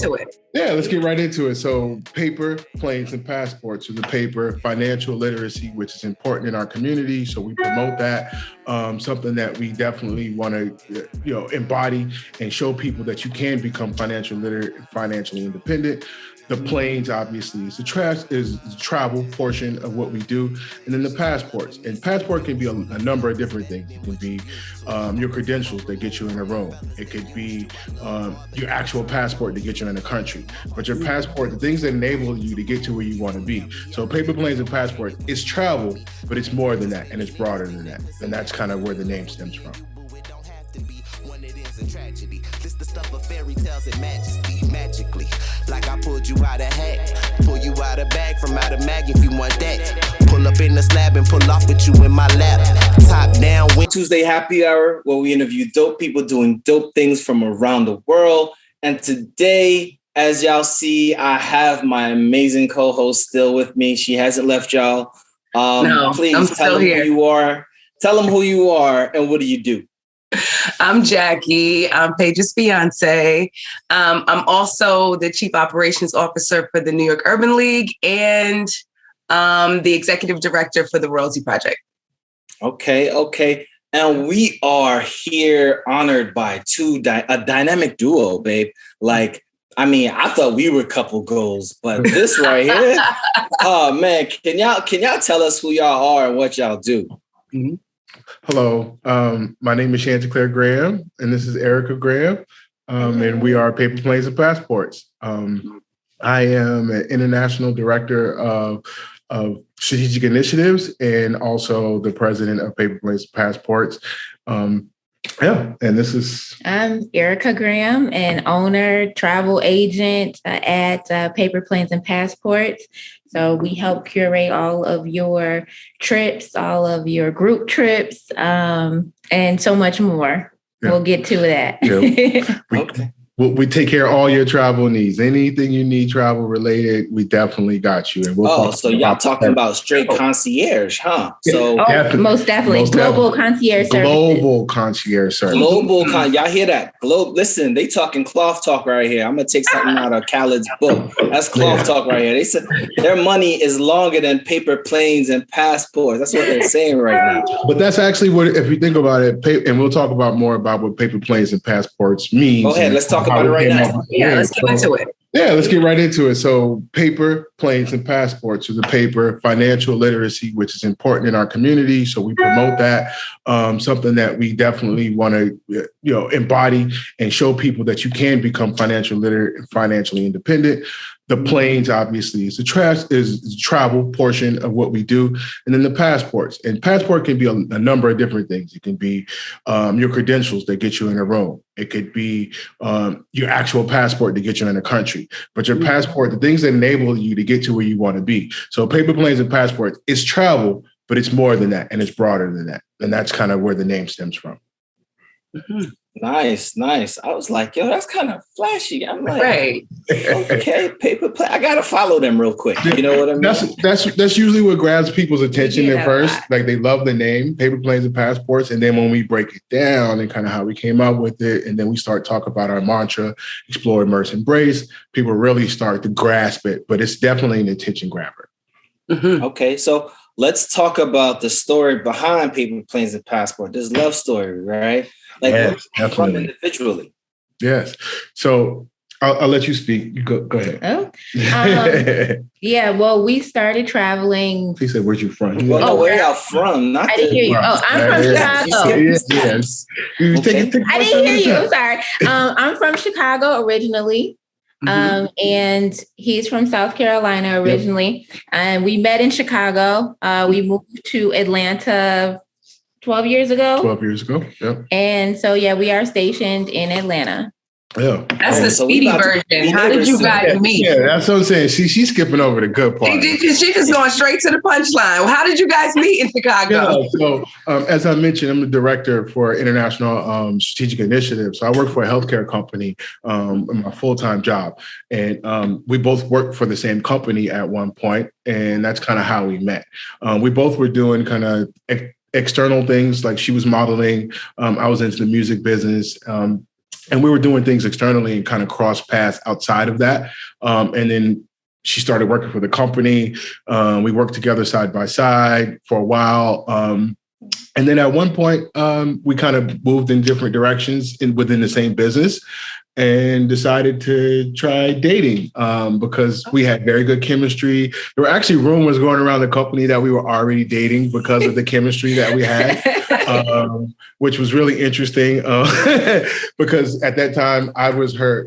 To it. Yeah, let's get right into it. So paper, planes, and passports. So the paper, financial literacy, which is important in our community. So we promote that. Something that we definitely want to, embody and show people that you can become financial literate and financially independent. The planes, obviously, is the travel portion of what we do. And then the passports. And passport can be a number of different things. It can be your credentials that get you in a room. It could be your actual passport to get you in a country. But your passport, the things that enable you to get to where you want to be. So paper, planes, and passports, it's travel, but it's more than that, and it's broader than that. And that's kind of where the name stems from. Tragedy. This the stuff of fairy tales and majesty, magically. Like I pulled you out of hat, pull you out of bag from out of mag if you want that. Pull up in the slab and pull off with you in my lap. Top down. Tuesday happy hour, where we interview dope people doing dope things from around the world. And today, as y'all see, I have my amazing co-host still with me. She hasn't left y'all. No, please tell them who you are. Tell them who you are and what do you do? I'm Jackie. I'm Paige's fiance. I'm also the Chief Operations Officer for the New York Urban League and the Executive Director for the Royalty Project. Okay. And we are here honored by a dynamic duo, babe. I thought we were couple goals, but this right here, oh man, can y'all tell us who y'all are and what y'all do? Mm-hmm. Hello, my name is Chanticleer Graham, and this is Erica Graham, and we are Paper, Planes, and Passports. I am an international director of strategic initiatives and also the president of Paper, Planes, and Passports. And this is... I'm Erica Graham, an owner, travel agent at Paper, Planes, and Passports. So we help curate all of your trips, all of your group trips, and so much more. Yeah. We'll get to that. Yeah. We take care of all your travel needs. Anything you need travel related, we definitely got you. And so y'all talking about straight concierge, huh? So most definitely. Global concierge service. Global concierge service. Y'all hear that? Listen, they talking cloth talk right here. I'm gonna take something out of Khaled's book. That's cloth talk right here. They said their money is longer than paper, planes, and passports. That's what they're saying right now. But that's actually what, if you think about it, and we'll talk about more about what paper, planes, and passports means. Go ahead, let's talk about it right now. Let's get into it. Yeah, let's get right into it. So paper, planes, and passports. So the paper, financial literacy, which is important in our community. So we promote that. Something that we definitely want to, embody and show people that you can become financial literate and financially independent. The planes, obviously, is the travel portion of what we do. And then the passports. And passport can be a number of different things. It can be your credentials that get you in a room. It could be your actual passport to get you in a country. But your passport, the things that enable you to get to where you want to be. So paper, planes, and passports, it's travel, but it's more than that, and it's broader than that. And that's kind of where the name stems from. Mm-hmm. Nice. I was like, yo, that's kind of flashy. I'm like, right. Okay, paper plane. I gotta follow them real quick. You know what I mean? That's usually what grabs people's attention at first. Like they love the name, paper, planes, and passports. And then when we break it down and kind of how we came up with it, and then we start talking about our mantra, explore, immerse, embrace, people really start to grasp it. But it's definitely an attention grabber. Mm-hmm. Okay, so let's talk about the story behind paper, planes, and passport. This love story, right? Yes, definitely. Individually. Yes. So I'll let you speak. You go ahead. Oh, well, we started traveling. He said, "Where's you from?" Where y'all from? I didn't hear you. I'm from Chicago. Yes. I didn't hear you. I'm sorry. I'm from Chicago originally. And he's from South Carolina originally. Yep. And we met in Chicago. We moved to Atlanta 12 years ago. 12 years ago, yep. And so, we are stationed in Atlanta. Yeah. That's the speedy version. How did you guys meet? Yeah, that's what I'm saying. She's skipping over the good part. She's just going straight to the punchline. How did you guys meet in Chicago? Yeah, so as I mentioned, I'm the director for international strategic initiatives. So I work for a healthcare company in my full-time job. And we both worked for the same company at one point, and that's kind of how we met. We both were doing kind of external things, like she was modeling. I was into the music business. And we were doing things externally and kind of cross paths outside of that. And then she started working for the company. We worked together side by side for a while. And then at one point, we kind of moved in different directions within the same business and decided to try dating because we had very good chemistry. There were actually rumors going around the company that we were already dating because of the chemistry that we had, which was really interesting because at that time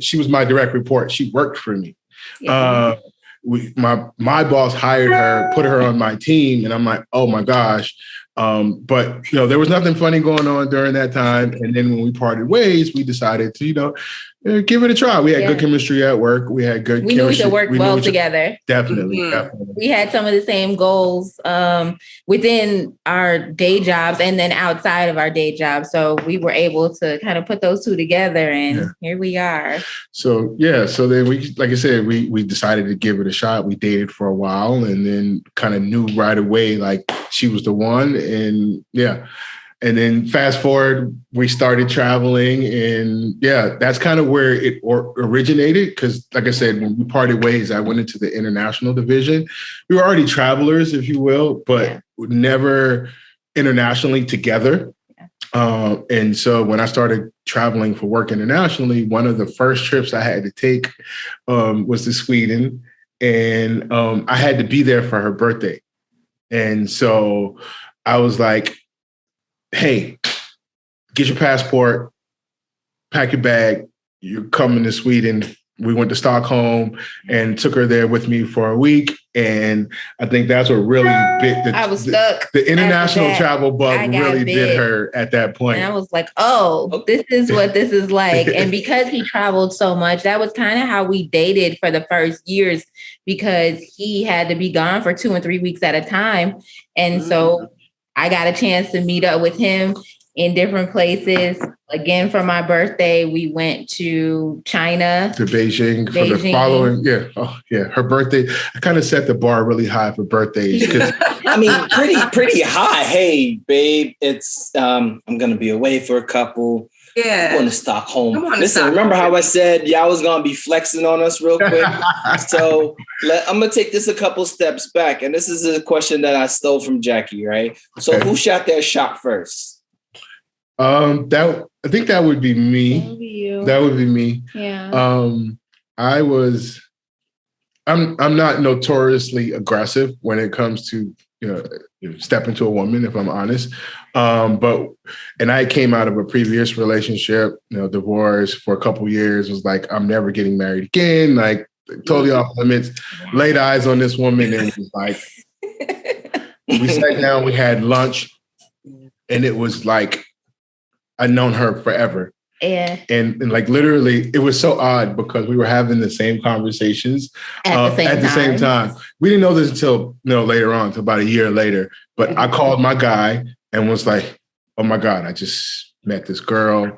she was my direct report. She worked for me. Yeah. My boss hired her, put her on my team, and I'm like, oh my gosh. But there was nothing funny going on during that time. And then when we parted ways, we decided to, give it a try. We had good chemistry at work. We had good chemistry. We knew we could work well together. Definitely. We had some of the same goals within our day jobs and then outside of our day jobs. So we were able to kind of put those two together, and here we are. So, so then like I said, we decided to give it a shot. We dated for a while and then kind of knew right away, like she was the one. And and then fast forward, we started traveling, and that's kind of where it originated. Because, like I said, when we parted ways, I went into the international division. We were already travelers, if you will, but never internationally together. And so when I started traveling for work internationally, one of the first trips I had to take was to Sweden, and I had to be there for her birthday. And so I was like, hey, get your passport, pack your bag, you're coming to Sweden. We went to Stockholm and took her there with me for a week. And I think that's what really bit I was stuck. The international travel bug really did her at that point. And I was like, oh, this is what this is like. And because he traveled so much, that was kind of how we dated for the first years, because he had to be gone for 2 and 3 weeks at a time. And so I got a chance to meet up with him in different places. Again, for my birthday, we went to China. To Beijing. For the following, her birthday. I kind of set the bar really high for birthdays. I mean, pretty high. Hey, babe, it's I'm going to be away for a couple. I'm going to Stockholm. Listen, remember how I said y'all was going to be flexing on us real quick? So I'm going to take this a couple steps back. And this is a question that I stole from Jackie, right? So who shot their shot first? I think that would be me. That would be you. That would be me. Yeah. I'm not notoriously aggressive when it comes to step into a woman, if I'm honest. And I came out of a previous relationship, divorce for a couple years, was like, I'm never getting married again. Like totally off limits, laid eyes on this woman and was like, we sat down, we had lunch, and it was like, I'd known her forever. Yeah. And like literally, it was so odd because we were having the same conversations at the same time. We didn't know this until later on, until about a year later. But I called my guy and was like, oh my God, I just met this girl.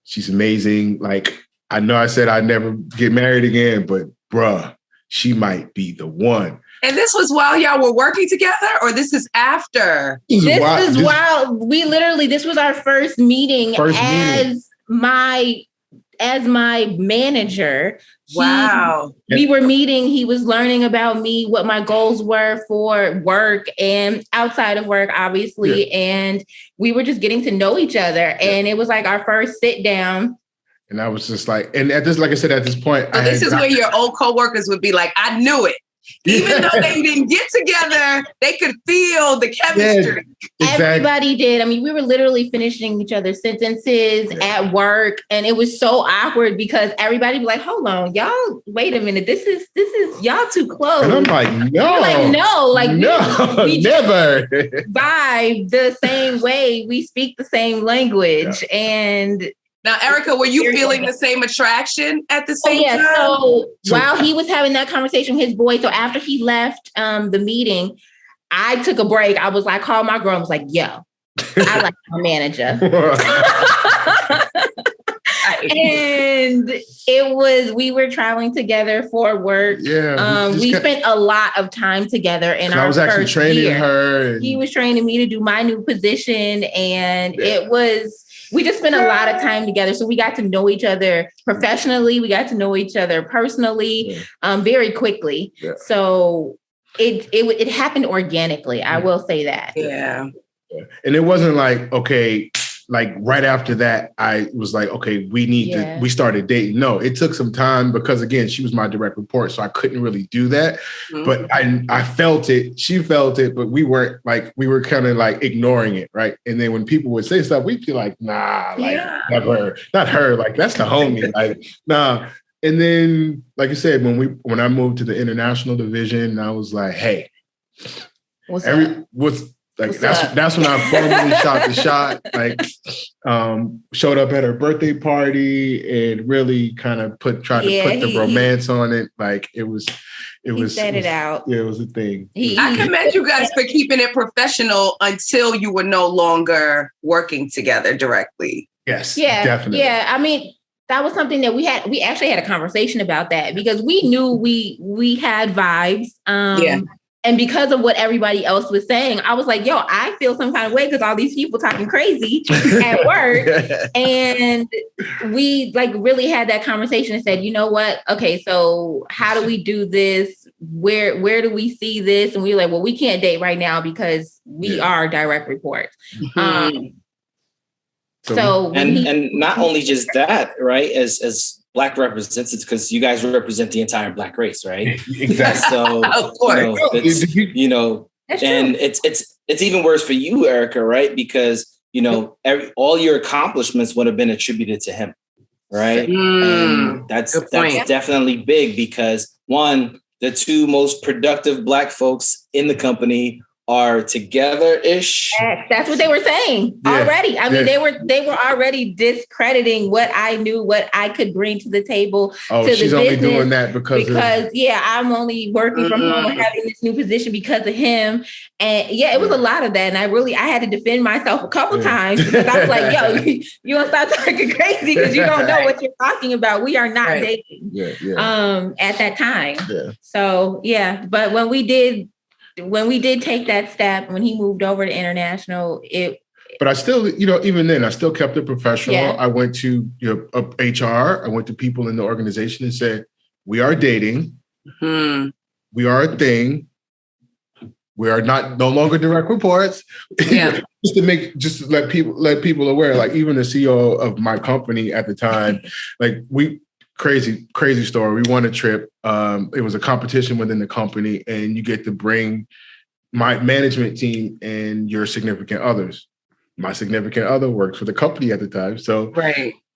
She's amazing. Like, I know I said I'd never get married again, but bruh, she might be the one. And this was while y'all were working together, or this is after? This was our first meeting as my manager. Wow. We were meeting. He was learning about me, what my goals were for work and outside of work, obviously. Yeah. And we were just getting to know each other. Yeah. And it was like our first sit down. And I was just like, and like I said, at this point, so this is where your old coworkers would be like, I knew it. Even though they didn't get together, they could feel the chemistry. Yeah, exactly. Everybody did. I mean, we were literally finishing each other's sentences at work, and it was so awkward because everybody be like, "Hold on, y'all, wait a minute. This is y'all too close." And I'm like, "No, we never vibe the same way. We speak the same language." Yeah. And now, Erica, were you feeling the same attraction at the same time? So while he was having that conversation with his boy, so after he left the meeting, I took a break. I was like, called my girl and was like, yo, I like my manager. And we were traveling together for work. Yeah. We spent a lot of time together in our first year. I was actually training her. He was training me to do my new position. And it was we just spent a lot of time together. So we got to know each other professionally. We got to know each other personally, very quickly. Yeah. So it happened organically. I will say that. Yeah. And it wasn't like, okay, like right after that, I was like, okay, we started dating. No, it took some time because again, she was my direct report. So I couldn't really do that, but I felt it. She felt it, but we were kind of like ignoring it. Right. And then when people would say stuff, we'd be like, nah, like not her. Like that's the homie. Like, nah. And then, like I said, when I moved to the international division, I was like, hey, that's when I formally shot the shot, like showed up at her birthday party and really kind of tried to put the romance on it. Like it was set it out. Yeah, it was a thing. I commend you guys for keeping it professional until you were no longer working together directly. Yes, yeah, definitely. Yeah, I mean, that was something that we actually had a conversation about that because we knew we had vibes. And because of what everybody else was saying, I was like, yo, I feel some kind of way because all these people talking crazy at work. And we like really had that conversation and said, you know what? Okay, so how do we do this? Where do we see this? And we were like, well, we can't date right now because we are direct reports. And not only just that, right? As Black representatives, because you guys represent the entire Black race, right? Exactly. So of course, it's even worse for you, Erica, right? Because all your accomplishments would have been attributed to him, right? And that's definitely big because one, the two most productive Black folks in the company are together-ish. That's what they were saying already. I mean, they were already discrediting what I knew, what I could bring to the table. To she's the only business doing that because I'm only working from home and having this new position because of him. And it was a lot of that. And I had to defend myself a couple times because I was like, yo, you gonna stop talking crazy because you don't know what you're talking about. We are not dating at that time. Yeah. So but when we did take that step, when he moved over to international, but I still, even then, I still kept it professional. Yeah. I went to HR. I went to people in the organization and said, we are dating. Mm-hmm. We are a thing. We are no longer direct reports. Yeah. just to let people aware, like even the CEO of my company at the time, like crazy story. We won a trip. It was a competition within the company, and you get to bring my management team and your significant others. My significant other works for the company at the time, so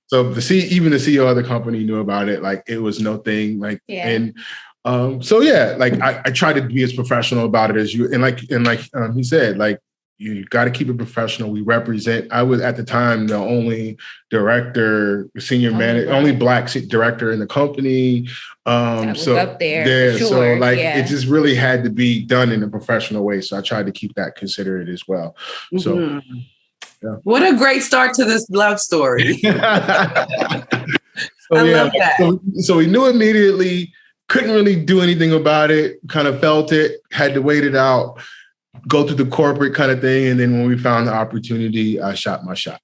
So even the CEO of the company knew about it. Like it was no thing. Like and like I try to be as professional about it as you. And like he said, like. You got to keep it professional. We represent. I was at the time the only director, senior manager, only Black director in the company. So up there, sure. So it just really had to be done in a professional way. So I tried to keep that considerate as well. So, what a great start to this love story. I love that. So we knew immediately. Couldn't really do anything about it. Kind of felt it. Had to wait it out. Go through the corporate kind of thing. And then when we found the opportunity, I shot my shot.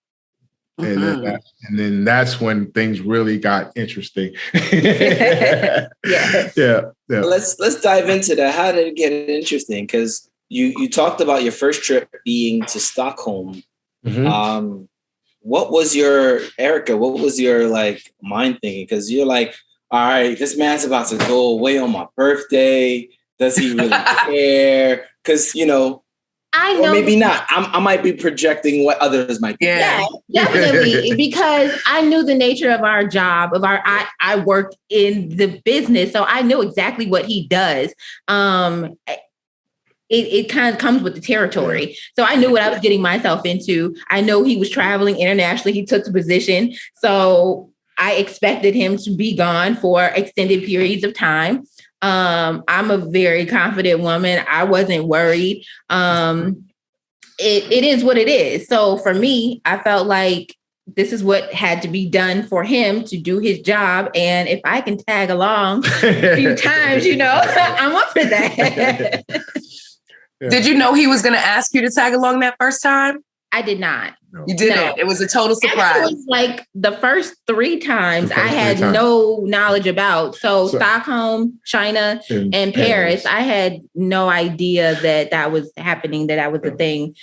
Mm-hmm. And then that's when things really got interesting. Yeah. Let's dive into that. How did it get interesting? Because you talked about your first trip being to Stockholm. Mm-hmm. What was your mind thinking? Because you're like, all right, this man's about to go away on my birthday. Does he really care? Because, I know, or maybe not. I might be projecting what others might be. Yeah, definitely. Because I knew the nature of our job, I worked in the business, so I knew exactly what he does. It kind of comes with the territory. So I knew what I was getting myself into. I know he was traveling internationally. He took the position. So I expected him to be gone for extended periods of time. I'm a very confident woman. I wasn't worried. It is what it is. So for me, I felt like this is what had to be done for him to do his job. And if I can tag along a few times, I'm up for that. Did you know he was going to ask you to tag along that first time? I did not. You didn't. No. It was a total surprise. Actually, like the first 3 times I had no knowledge about. So Stockholm, China, and Paris, I had no idea that was happening, that was a thing.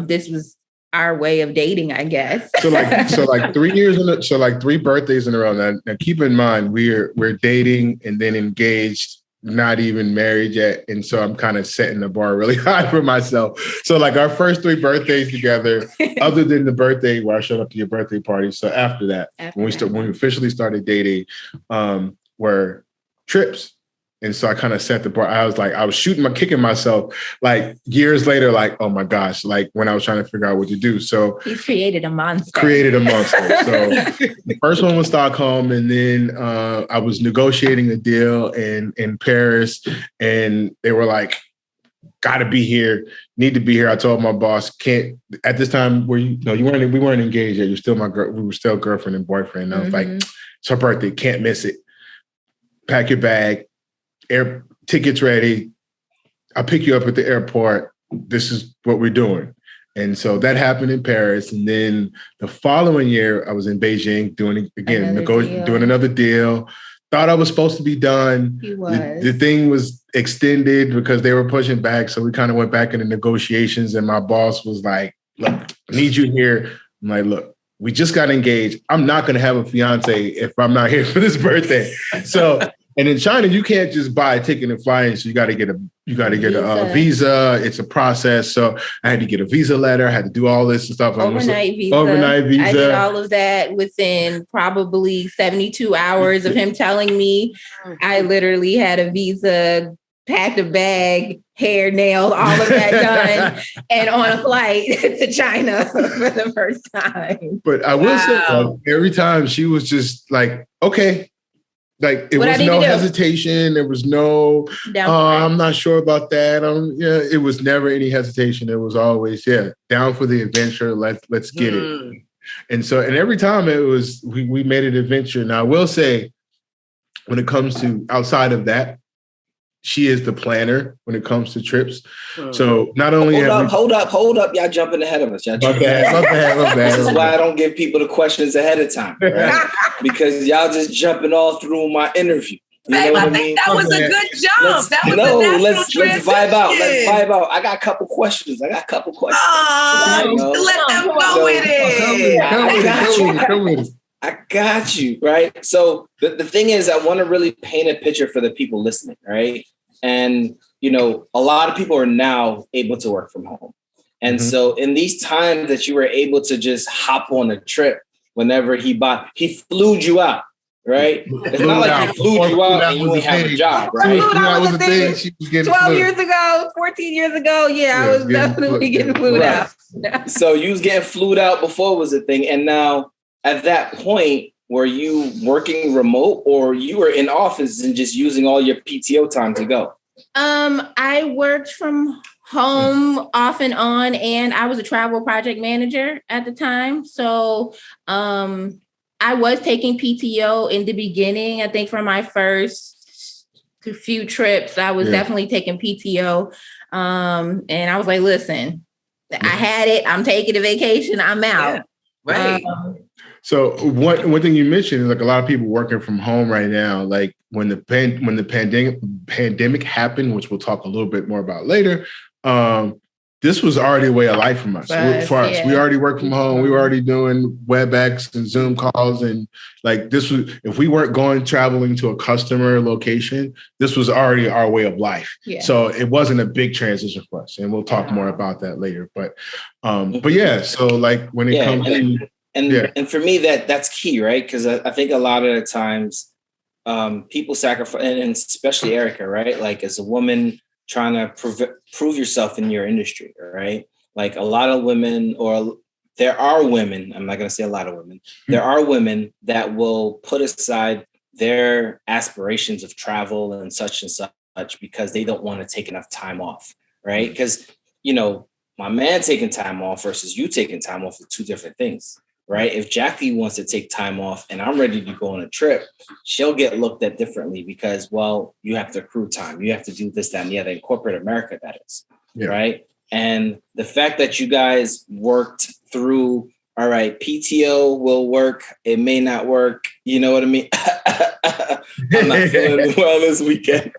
This was our way of dating, I guess. So like 3 years like 3 birthdays in a row. Now keep in mind we're dating and then engaged, not even married yet. And so I'm kind of setting the bar really high for myself. So like our first 3 birthdays together, other than the birthday where I showed up to your birthday party. So after that, when we officially started dating, were trips. And so I kind of set the bar. I was kicking myself like years later, like, oh my gosh, like when I was trying to figure out what to do. So he created a monster. So the first one was Stockholm. And then I was negotiating a deal in Paris, and they were like, gotta be here, need to be here. I told my boss, can't at this time we weren't engaged yet. You're still we were still girlfriend and boyfriend. And I was like, it's her birthday, can't miss it. Pack your bag. Air tickets ready. I'll pick you up at the airport. This is what we're doing. And so that happened in Paris. And then the following year, I was in Beijing doing another deal. Thought I was supposed to be done. He was. The thing was extended because they were pushing back. So we kind of went back into negotiations. And my boss was like, look, I need you here. I'm like, look, we just got engaged. I'm not going to have a fiance if I'm not here for this birthday. So and in China, you can't just buy a ticket and fly in. So you got to get a visa. It's a process. So I had to get a visa letter. I had to do all this stuff. Overnight visa. I did all of that within probably 72 hours of him telling me. I literally had a visa, packed a bag, hair, nails, all of that done, and on a flight to China for the first time. But I will say, every time she was just like, okay. Like it was no hesitation. There was no, I'm not sure about that. It was never any hesitation. It was always, down for the adventure. Let's get it. And so, and every time it was, we made an adventure. Now I will say, when it comes to outside of that, she is the planner when it comes to trips. So not only hold up, y'all jumping ahead of us. My bad. This is why I don't give people the questions ahead of time, right? Because y'all just jumping all through my interview. I think that was a good jump. Let's vibe out. Let's vibe out. I got a couple questions. Let them go with it. Come with it. I got you, right? So the thing is, I want to really paint a picture for the people listening, right? And, a lot of people are now able to work from home. And so in these times that you were able to just hop on a trip whenever he flew you out, right? It's not like he flew you out and you didn't have a job, right? That was a thing. 12 years ago, 14 years ago. Yeah, I was definitely getting flued out. So you was getting flued out before it was a thing. And now, at that point, were you working remote or you were in office and just using all your PTO time to go? I worked from home off and on, and I was a travel project manager at the time. So I was taking PTO in the beginning. I think for my first few trips, I was definitely taking PTO. And I was like, listen, I had it. I'm taking a vacation. I'm out. Yeah. Right. So one thing you mentioned is like a lot of people working from home right now. Like when the pandemic happened, which we'll talk a little bit more about later, this was already a way of life for us. We already worked from home. We were already doing WebEx and Zoom calls, and like this was, if we weren't traveling to a customer location, this was already our way of life. Yeah. So it wasn't a big transition for us, and we'll talk more about that later. But yeah, so like when it comes to and for me, that's key, right? Because I think a lot of the times people sacrifice, and especially Erica, right? Like as a woman trying to prove yourself in your industry, right? Like a lot of women, or there are women, I'm not going to say a lot of women, there are women that will put aside their aspirations of travel and such because they don't want to take enough time off, right? Because, my man taking time off versus you taking time off are two different things. Right? If Jackie wants to take time off and I'm ready to go on a trip, she'll get looked at differently because, well, you have to accrue time. You have to do this, that, and the other. In corporate America, that is. Yeah. Right? And the fact that you guys worked through, all right, PTO will work. It may not work. You know what I mean? I'm not feeling well this weekend.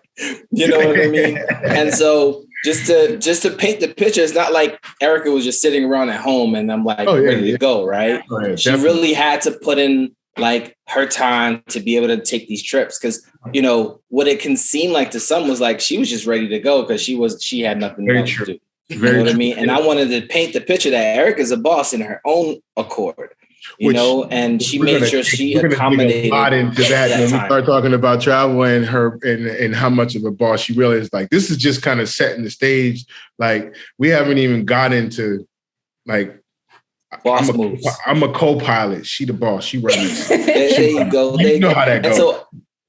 You know what I mean? And so just to paint the picture, it's not like Erica was just sitting around at home and I'm like ready to go, right? She really had to put in like her time to be able to take these trips, because you know what it can seem like to some was like she was just ready to go because she had nothing else to do. You know what I mean? And I wanted to paint the picture that Erica's a boss in her own accord, you know, and she made sure she accommodated a lot into that when we start talking about travel and her and how much of a boss she really is. Like, this is just kind of setting the stage. Like, we haven't even got into like boss moves. I'm a co-pilot. She the boss. She runs. There you go. You know how that goes.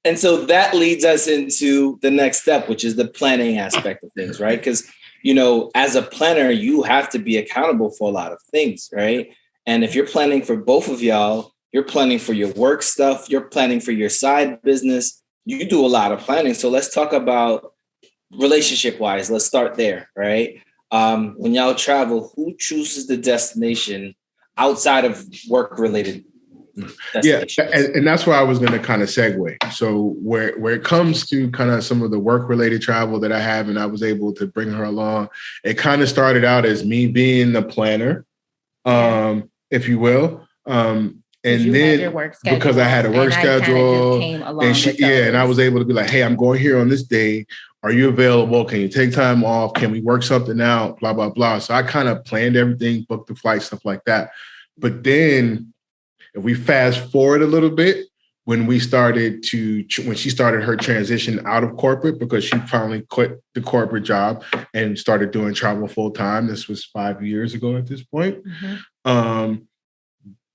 And so that leads us into the next step, which is the planning aspect of things, right? Because, you know, as a planner, you have to be accountable for a lot of things, right? And if you're planning for both of y'all, you're planning for your work stuff, you're planning for your side business, you do a lot of planning. So let's talk about relationship-wise. Let's start there, right? When y'all travel, who chooses the destination outside of work-related destinations? Yeah, and that's where I was going to kind of segue. So where it comes to kind of some of the work-related travel that I have, and I was able to bring her along, it kind of started out as me being the planner, if you will. And then because I had a work schedule, and I was able to be like, hey, I'm going here on this day. Are you available? Can you take time off? Can we work something out? Blah, blah, blah. So I kind of planned everything, booked the flight, stuff like that. But then if we fast forward a little bit, when she started her transition out of corporate, because she finally quit the corporate job and started doing travel full time. This was 5 years ago at this point. Mm-hmm.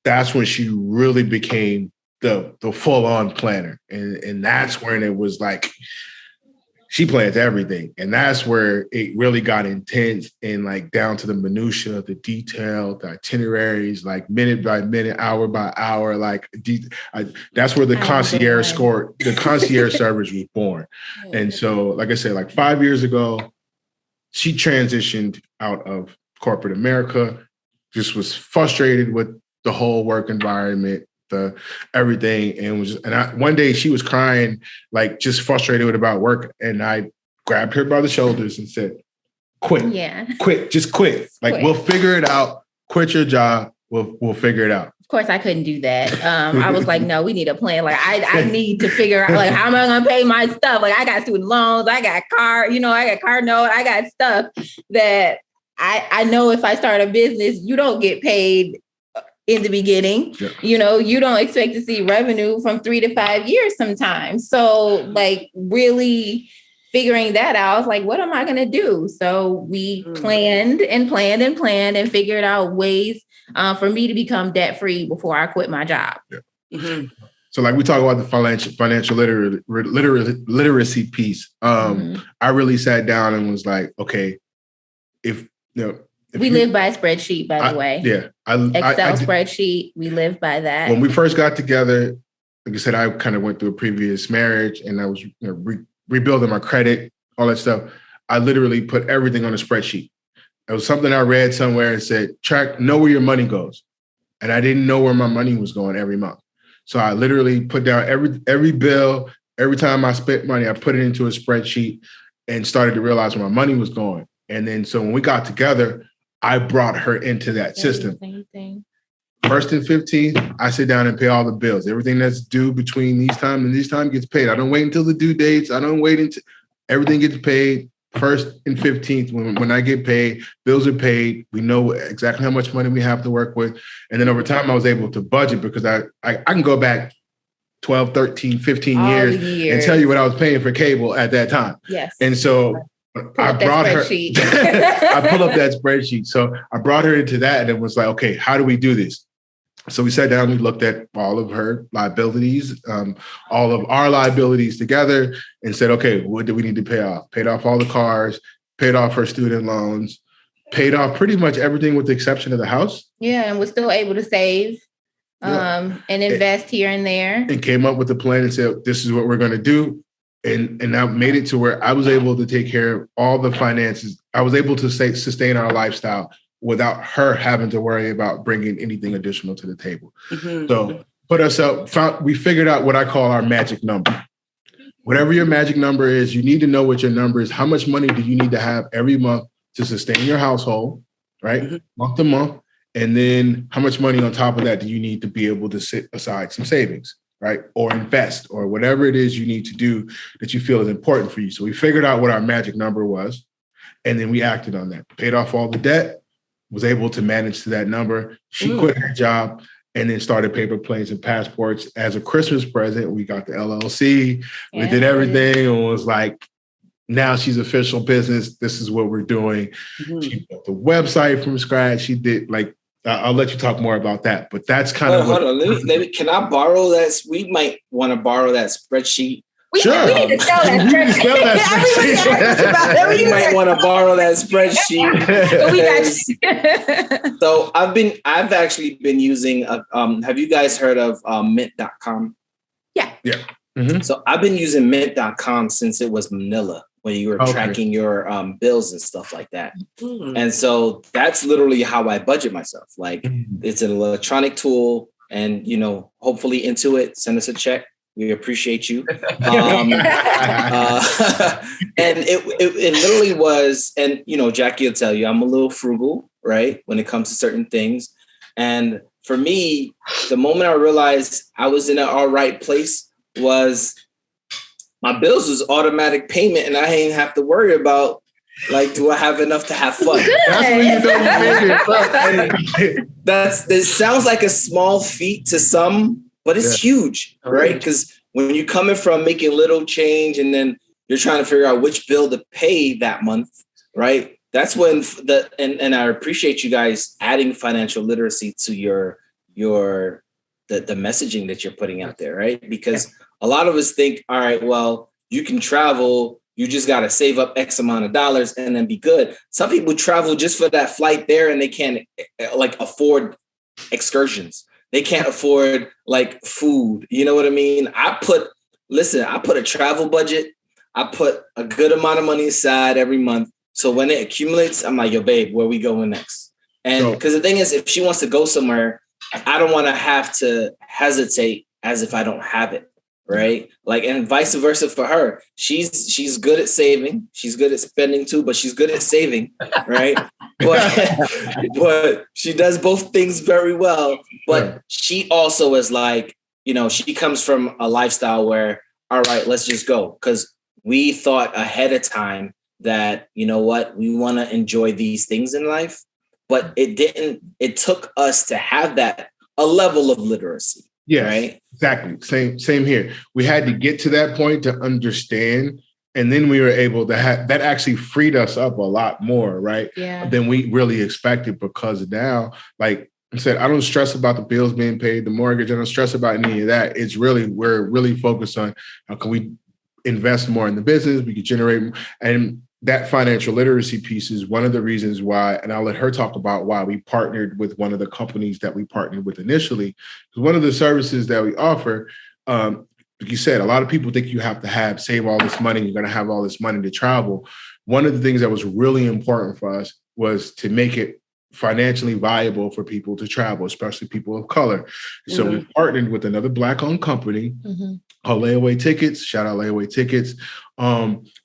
That's when she really became the full on planner. And that's when it was like, she plans everything. And that's where it really got intense and like down to the minutia, the detail, the itineraries, like minute by minute, hour by hour, like that's where the concierge service was born. And so, like I said, like 5 years ago, she transitioned out of corporate America, just was frustrated with the whole work environment, everything, and one day she was crying, like just frustrated about work, and I grabbed her by the shoulders and said, quit, just quit. Like, we'll figure it out. Quit your job. We'll figure it out. Of course, I couldn't do that. I was like, no, we need a plan. Like, I need to figure out, like, how am I going to pay my stuff? Like, I got student loans, I got car note, I got stuff that I know if I start a business, you don't get paid in the beginning. Yeah. You know, you don't expect to see revenue from 3 to 5 years sometimes. So like really figuring that out, I was like, what am I going to do? So we planned and figured out ways for me to become debt free before I quit my job. Yeah. Mm-hmm. So like we talk about the financial literacy piece. I really sat down and was like, okay, we live by a spreadsheet, by the way. Yeah. Excel spreadsheet. We live by that. When we first got together, like I said, I kind of went through a previous marriage and I was rebuilding my credit, all that stuff. I literally put everything on a spreadsheet. It was something I read somewhere and said, know where your money goes. And I didn't know where my money was going every month. So I literally put down every bill, every time I spent money, I put it into a spreadsheet and started to realize where my money was going. And then so when we got together, I brought her into that system. First and 15th, I sit down and pay all the bills. Everything that's due between these time and these time gets paid. I don't wait until the due dates. I don't wait until everything gets paid. First and 15th, when I get paid, bills are paid. We know exactly how much money we have to work with. And then over time, I was able to budget because I can go back 12, 13, 15 years and tell you what I was paying for cable at that time. Yes. And so I brought her. I pulled up that spreadsheet. So I brought her into that and it was like, okay, how do we do this? So we sat down, we looked at all of her liabilities, all of our liabilities together and said, okay, what do we need to pay off? Paid off all the cars, paid off her student loans, paid off pretty much everything with the exception of the house. Yeah, and we're still able to save and invest here and there. And came up with a plan and said, this is what we're going to do. and I made it to where I was able to take care of all the finances. I was able to sustain our lifestyle without her having to worry about bringing anything additional to the table. So put us up, we figured out what I call our magic number. Whatever your magic number is, you need to know what your number is. How much money do you need to have every month to sustain your household, right? Month to month. And then how much money on top of that do you need to be able to set aside some savings, right? Or invest, or whatever it is you need to do that you feel is important for you. So we figured out what our magic number was, and then we acted on that. Paid off all the debt, was able to manage to that number. She quit her job and then started Paper Planes and Passports. As a Christmas present, we got the LLC. Yeah. We did everything and was like, now she's official business. This is what we're doing. She built the website from scratch. She did I'll let you talk more about that, but that's kind of hold on. Let me, can I borrow that? We might want to borrow that spreadsheet. We need to sell that spreadsheet. We might want to borrow that spreadsheet. So I've actually been using, have you guys heard of mint.com? Yeah. So I've been using mint.com since it was Manila, when you were tracking your bills and stuff like that. And so that's literally how I budget myself. Like it's an electronic tool, and, hopefully Intuit, send us a check. We appreciate you. And it literally was, and, Jackie will tell you, I'm a little frugal, right? When it comes to certain things. And for me, the moment I realized I was in an all right place was my bills was automatic payment, and I ain't have to worry about, do I have enough to have fun? That's when you made it. It sounds like a small feat to some, but it's huge, right? Because when you're coming from making little change and then you're trying to figure out which bill to pay that month, right? That's when and I appreciate you guys adding financial literacy to the messaging that you're putting out there, right? Because a lot of us think, all right, well, you can travel, you just got to save up X amount of dollars and then be good. Some people travel just for that flight there, and they can't afford excursions. They can't afford food. You know what I mean? I put a travel budget. I put a good amount of money aside every month. So when it accumulates, I'm like, yo, babe, where we going next? And because the thing is, if she wants to go somewhere, I don't want to have to hesitate as if I don't have it. Right. And vice versa for her. She's good at saving. She's good at spending too, but she's good at saving. Right. but she does both things very well. But she also is she comes from a lifestyle where, all right, let's just go. Because we thought ahead of time that, we want to enjoy these things in life. But it took us to have a level of literacy. Yes, right? Exactly. Same here. We had to get to that point to understand, and then we were able to that actually freed us up a lot more, right? Yeah. Than we really expected, because now, like I said, I don't stress about the bills being paid, the mortgage. I don't stress about any of that. We're really focused on how can we invest more in the business, we could generate, and that financial literacy piece is one of the reasons why, and I'll let her talk about why we partnered with one of the companies that we partnered with initially. Because one of the services that we offer, like you said, a lot of people think you have to save all this money, you're going to have all this money to travel. One of the things that was really important for us was to make it financially viable for people to travel, especially people of color. So we partnered with another Black-owned company called Layaway Tickets. Shout out Layaway Tickets.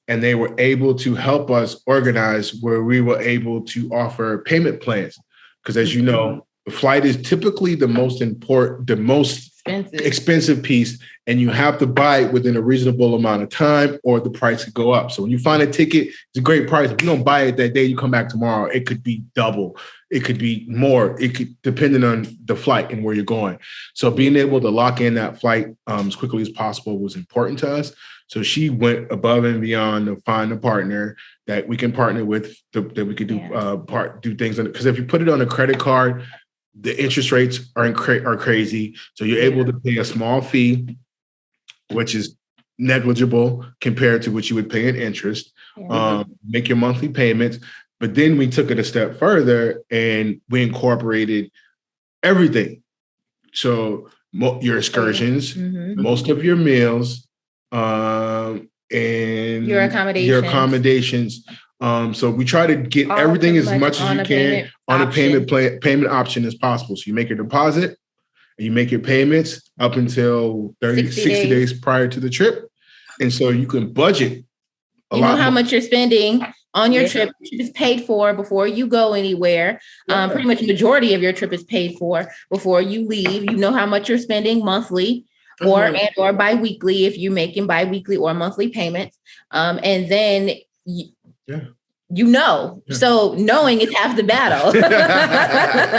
And they were able to help us organize where we were able to offer payment plans. Because as you know, the flight is typically the most expensive piece, and you have to buy it within a reasonable amount of time or the price could go up. So when you find a ticket, it's a great price. If you don't buy it that day, you come back tomorrow, it could be double. It could be more. It could, depending on the flight and where you're going. So being able to lock in that flight as quickly as possible was important to us. So she went above and beyond to find a partner that we can partner with, that we could do things on it. Because if you put it on a credit card, the interest rates are crazy. So you're able to pay a small fee, which is negligible compared to what you would pay in interest, make your monthly payments. But then we took it a step further and we incorporated everything. So your excursions, most of your meals, and your accommodations. So we try to get everything as much as you can on a payment option as possible. So you make your deposit and you make your payments up until 60 days prior to the trip. And so you can budget a lot. You know how much you're spending on your trip. Your trip is paid for before you go anywhere. Pretty much the majority of your trip is paid for before you leave. You know how much you're spending monthly or biweekly if you're making biweekly or monthly payments. And then so knowing is half the battle.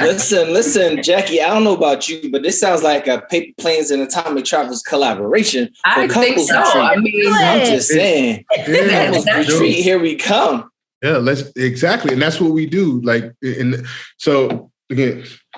Listen, Jackie, I don't know about you, but this sounds like a Paper Planes and Atomic Travels collaboration. I think so. I mean, I'm just saying, couples retreat, here we come. Yeah, exactly. And that's what we do.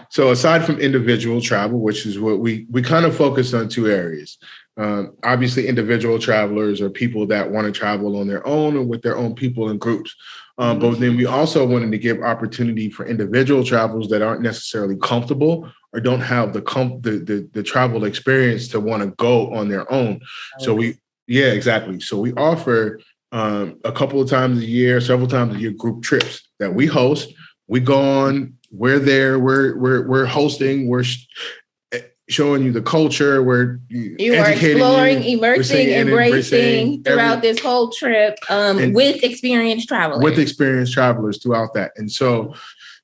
So aside from individual travel, which is what we kind of focus on two areas. Obviously, individual travelers are people that want to travel on their own or with their own people and groups. But then we also wanted to give opportunity for individual travelers that aren't necessarily comfortable or don't have the travel experience to want to go on their own. So exactly. So we offer a couple of times a year, several times a year, group trips that we host. We go on. We're there. We're hosting. We're showing you the culture. You are exploring, immersing, embracing throughout this whole trip with experienced travelers. With experienced travelers throughout that. And so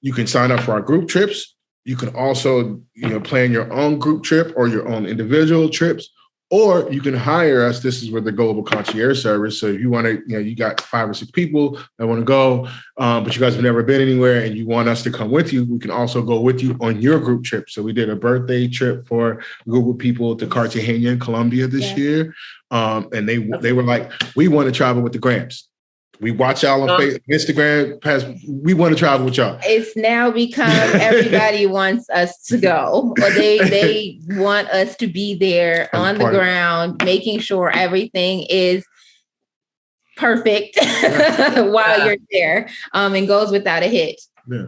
you can sign up for our group trips. You can also, plan your own group trip or your own individual trips, or you can hire us. This is with the Global Concierge Service. So if you want to, you got 5 or 6 people that want to go, but you guys have never been anywhere and you want us to come with you, we can also go with you on your group trip. So we did a birthday trip for a group of people to Cartagena in Colombia this year. And they were like, we want to travel with the Grams. We watch y'all on Instagram. We want to travel with y'all. It's now become everybody wants us to go, or they want us to be there on the ground, making sure everything is perfect while you're there, and goes without a hitch. Yeah.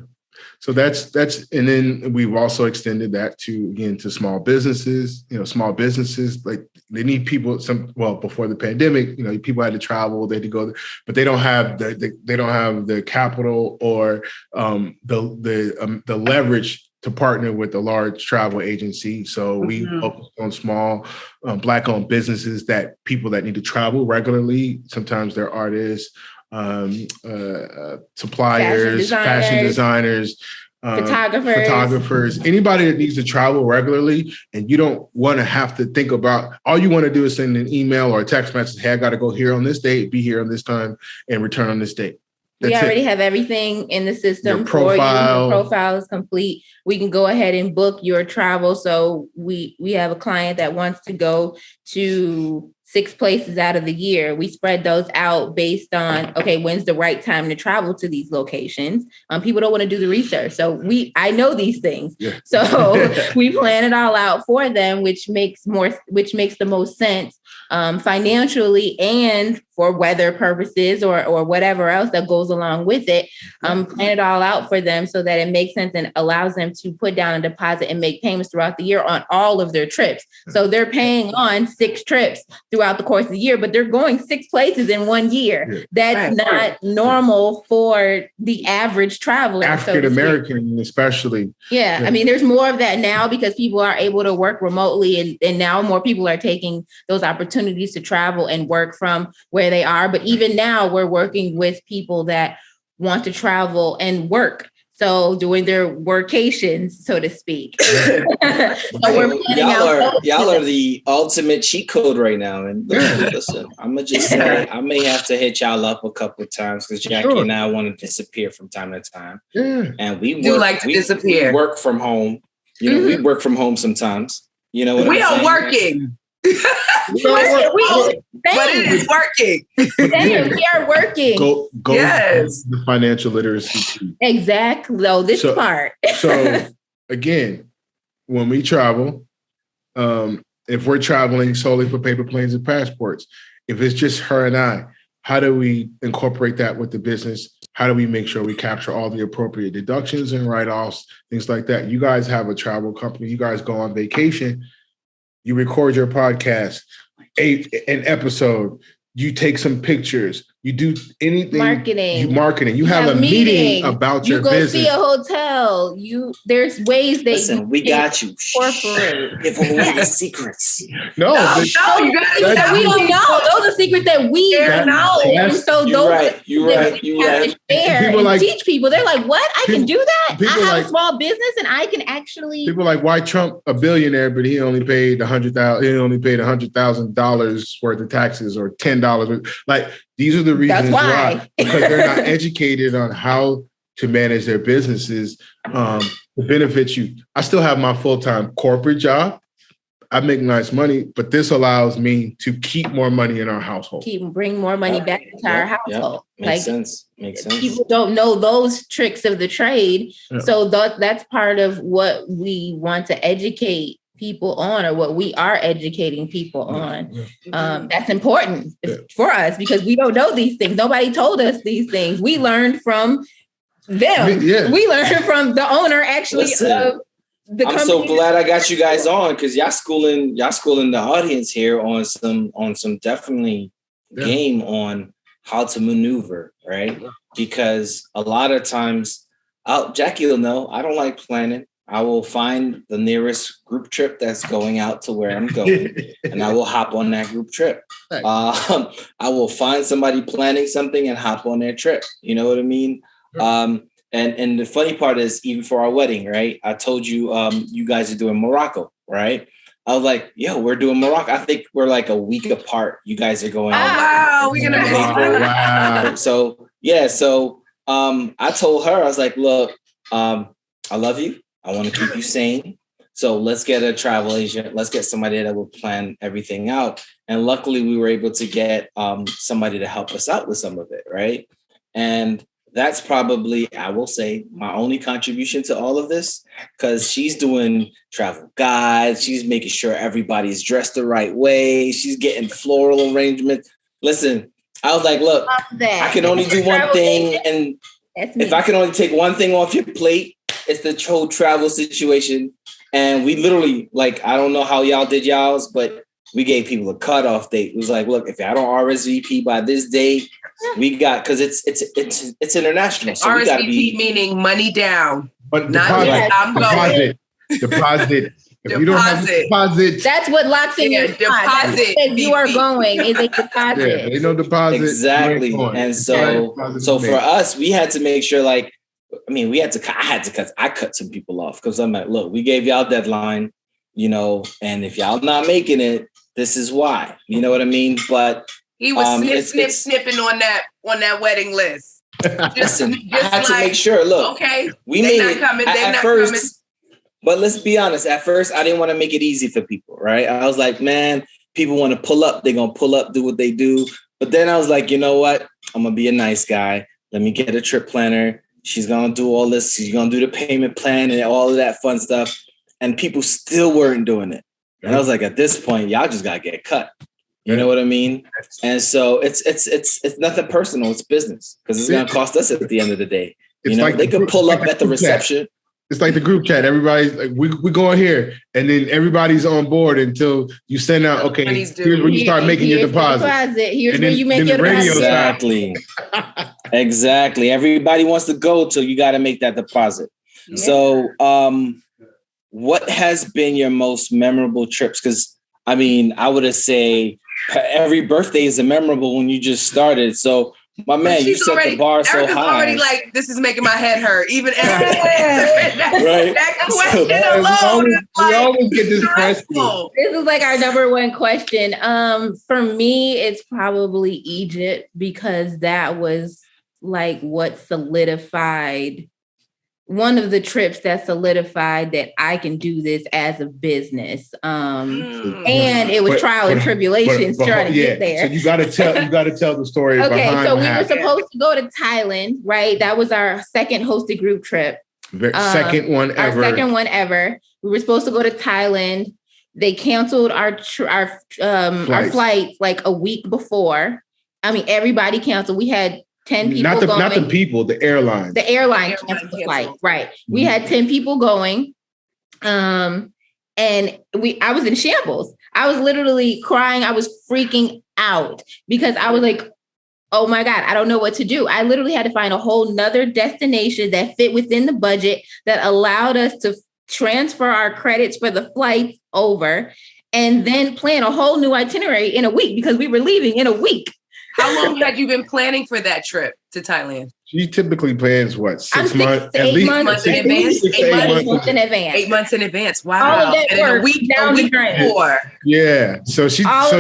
So that's, and then we've also extended that to small businesses. Small businesses, like they need people. Before the pandemic, people had to travel, they had to go there, but they don't have the capital or the leverage to partner with a large travel agency. So we focus on small Black-owned businesses, that people that need to travel regularly. Sometimes they're artists, suppliers, fashion designers, photographers, anybody that needs to travel regularly, and you don't want to have to think about, all you want to do is send an email or a text message. Hey, I got to go here on this date, be here on this time, and return on this date. We already have everything in the system for you. Your profile is complete. We can go ahead and book your travel. So we have a client that wants to go to 6 places out of the year. We spread those out based on, when's the right time to travel to these locations? People don't want to do the research. So I know these things. Yeah. So we plan it all out for them, which makes the most sense financially and for weather purposes or whatever else that goes along with it. Plan it all out for them so that it makes sense and allows them to put down a deposit and make payments throughout the year on all of their trips. So they're paying on 6 trips throughout the course of the year, but they're going 6 places in 1 year. Yeah. That's not normal for the average traveler. African American, especially. Yeah. I mean, there's more of that now because people are able to work remotely, and now more people are taking those opportunities to travel and work from where they are. But even now we're working with people that want to travel and work. So doing their workations, so to speak. So y'all are the ultimate cheat code right now. And listen, I'm gonna just say I may have to hit y'all up a couple of times because Jackie and I want to disappear from time to time. Yeah. And we disappear. We work from home. We work from home sometimes. We are working. But it is working. We are working. Go the financial literacy. Exactly. This part. So again, when we travel, if we're traveling solely for paper planes and passports, if it's just her and I, how do we incorporate that with the business? How do we make sure we capture all the appropriate deductions and write-offs, things like that? You guys have a travel company. You guys go on vacation. You record your podcast, an episode. you take some pictures, you do anything. Marketing. You have a meeting about your business. You go see a hotel. There's ways that listen, we got you. Incorporate. Give away the secrets. No, you that we don't know. Those are secrets that we don't know. And so you're right. You're right. To share and teach people. They're like, what? I can do that? I have a small business and I can actually. People are like, why Trump a billionaire, but he only paid $100,000 worth of taxes or $10. Like, these are the reasons why. Because they're not educated on how to manage their businesses to benefit you. I still have my full-time corporate job. I make nice money, but this allows me to keep more money in our household. Bring more money back into our household. Makes sense. People don't know those tricks of the trade. Yeah. So that's part of what we want to educate people on, or what we are educating people on. That's important for us because we don't know these things. Nobody told us these things. We learned from them. We learned from the owner actually. I'm so glad I got you guys on because y'all schooling the audience here on some definitely game on how to maneuver, right? Because a lot of times, Jackie will know, I don't like planning. I will find the nearest group trip that's going out to where I'm going, and I will hop on that group trip. I will find somebody planning something and hop on their trip. You know what I mean? And the funny part is, even for our wedding, right? I told you, you guys are doing Morocco, right? I was like, yo, we're doing Morocco. I think we're like a week apart. You guys are going. Wow, we're gonna be. Wow. So I told her, I was like, look, I love you. I want to keep you sane. So let's get a travel agent. Let's get somebody that will plan everything out. And luckily, we were able to get somebody to help us out with some of it, right? And that's probably, I will say, my only contribution to all of this, because she's doing travel guides. She's making sure everybody's dressed the right way. She's getting floral arrangements. Listen, I was like, look, I can only do one thing. And if I can only take one thing off your plate, it's the whole travel situation. And we literally, like, I don't know how y'all did y'all's, but we gave people a cutoff date. It was like, look, if I don't RSVP by this date, we got, because it's international. So RSVP we gotta be meaning money down. But not yet. I'm going. Deposit. If you don't have a deposit, that's what locks in your deposit. You are going is a deposit. Yeah, ain't no deposit. Exactly. And so for us, we had to make sure, like, I mean, I cut some people off because I'm like, look, we gave y'all a deadline, you know, and if y'all not making it, this is why. You know what I mean? But he was snipping on that wedding list. Listen, I had to make sure. Look, okay, we made it at first. But let's be honest. At first, I didn't want to make it easy for people, right? I was like, man, people want to pull up. They're gonna pull up, do what they do. But then I was like, you know what? I'm gonna be a nice guy. Let me get a trip planner. She's gonna do all this. She's gonna do the payment plan and all of that fun stuff. And people still weren't doing it. And I was like, at this point, y'all just gotta get cut. You know what I mean? And so it's nothing personal. It's business because it's gonna cost us at the end of the day. You know, like they could pull up at the reception. It's like the group chat. Everybody's like, we going here, and then everybody's on board until you send out. Okay, here's where you start making your deposit. Here's where you make your deposit. Exactly. Everybody wants to go till you got to make that deposit. Yeah. So, what has been your most memorable trips? Because I mean, I would say every birthday is a memorable when you just started. So. My man, you set the bar so Erica's high. Already like, this is making my head hurt. Even right. that question alone. We always get this question. This is like our number one question. For me, it's probably Egypt because that was like what solidified one of the trips that solidified that I can do this as a business. And it was trial and tribulations trying to get there. So you gotta tell the story. Okay, so we were supposed to go to Thailand, right? That was our second hosted group trip. Second one ever. We were supposed to go to Thailand. They canceled our flight like a week before. I mean, everybody canceled. We had 10 people not going. The people, the airline. The airline canceled the flight, right. We had 10 people going. And I was in shambles. I was literally crying. I was freaking out because I was like, oh my God, I don't know what to do. I literally had to find a whole nother destination that fit within the budget that allowed us to transfer our credits for the flights over and then plan a whole new itinerary in a week because we were leaving in a week. How long had you been planning for that trip to Thailand? She typically plans what, 6 months? At least 8 months in advance. 8 months in advance. 8 months in advance. Wow. All of that and work, a week down before. Yeah. So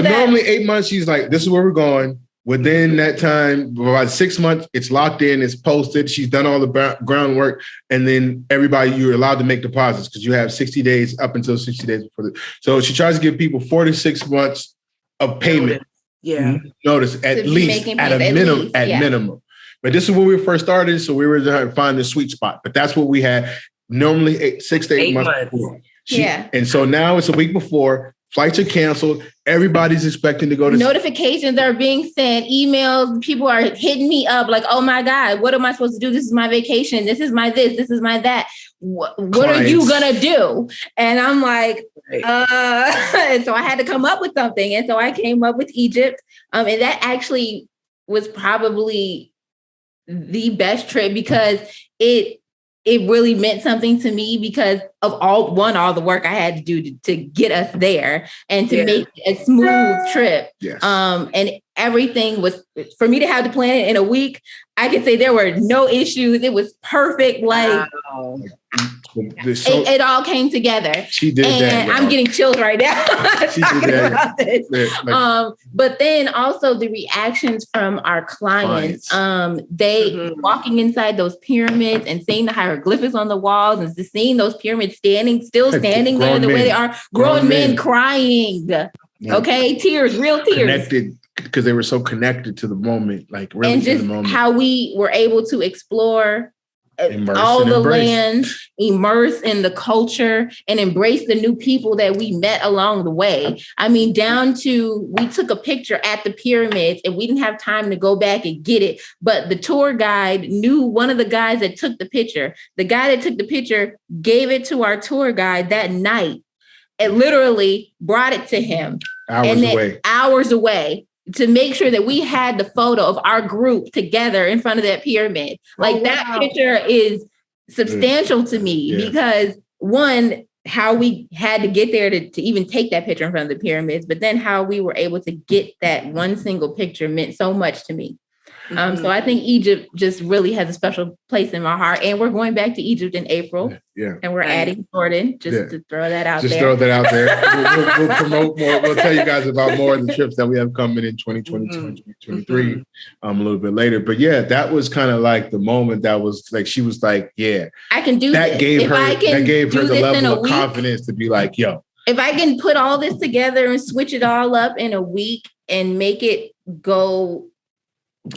normally 8 months, she's like, this is where we're going. Within that time, about 6 months, it's locked in, it's posted. She's done all the groundwork. And then everybody, you're allowed to make deposits because you have 60 days up until 60 days before. So she tries to give people 4 to 6 months of payment. Yeah. Notice at least at a minimum, minimum. But this is when we first started. So we were trying to find the sweet spot. But that's what we had normally 6 to 8 months before. And so now it's a week before. Flights are canceled. Everybody's expecting to go to notifications are being sent, emails, people are hitting me up like, oh my God, what am I supposed to do? This is my vacation. This is my this is my that. What are you gonna do? And I'm like, and so I had to come up with something. And so I came up with Egypt. And that actually was probably the best trip because it really meant something to me because of all the work I had to do to get us there and to make a smooth trip. Yes. And everything was, for me to have to plan it in a week, I could say there were no issues. It was perfect. Like, wow. It all came together. She did that. And I'm getting chills right now. She did that. About this. But then also the reactions from our clients. They walking inside those pyramids and seeing the hieroglyphics on the walls and just seeing those pyramids still standing there the way they are. Grown men crying. Yeah. Okay, tears, real tears. Connected because they were so connected to the moment, like really and just to the moment. How we were able to explore all the land, immerse in the culture, and embrace the new people that we met along the way. I mean, down to we took a picture at the pyramids and we didn't have time to go back and get it. But the tour guide knew one of the guys that took the picture. The guy that took the picture gave it to our tour guide that night and literally brought it to him hours away. To make sure that we had the photo of our group together in front of that pyramid. Like that picture is substantial to me because one, how we had to get there to even take that picture in front of the pyramids, but then how we were able to get that one single picture meant so much to me. So I think Egypt just really has a special place in my heart. And we're going back to Egypt in April. Yeah. And we're adding Jordan to throw that out there. Just throw that out there. We'll promote more. We'll tell you guys about more of the trips that we have coming in 2022 and 2023 a little bit later. But yeah, that was kind of like the moment that was like, she was like, yeah, I can do that. This. Gave her the level of confidence to be like, yo. If I can put all this together and switch it all up in a week and make it go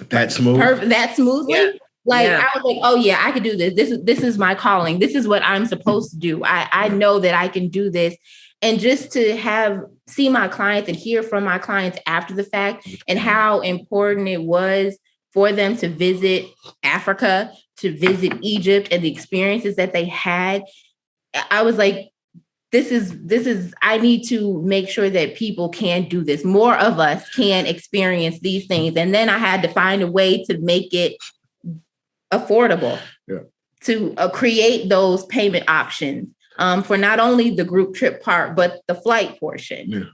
that smooth, that smoothly. Yeah. I was like, oh yeah, I could do this. This is my calling. This is what I'm supposed to do. I know that I can do this. And just to see my clients and hear from my clients after the fact and how important it was for them to visit Africa, to visit Egypt and the experiences that they had. I was like, this is, I need to make sure that people can do this. More of us can experience these things. And then I had to find a way to make it affordable to create those payment options for not only the group trip part, but the flight portion. Yeah.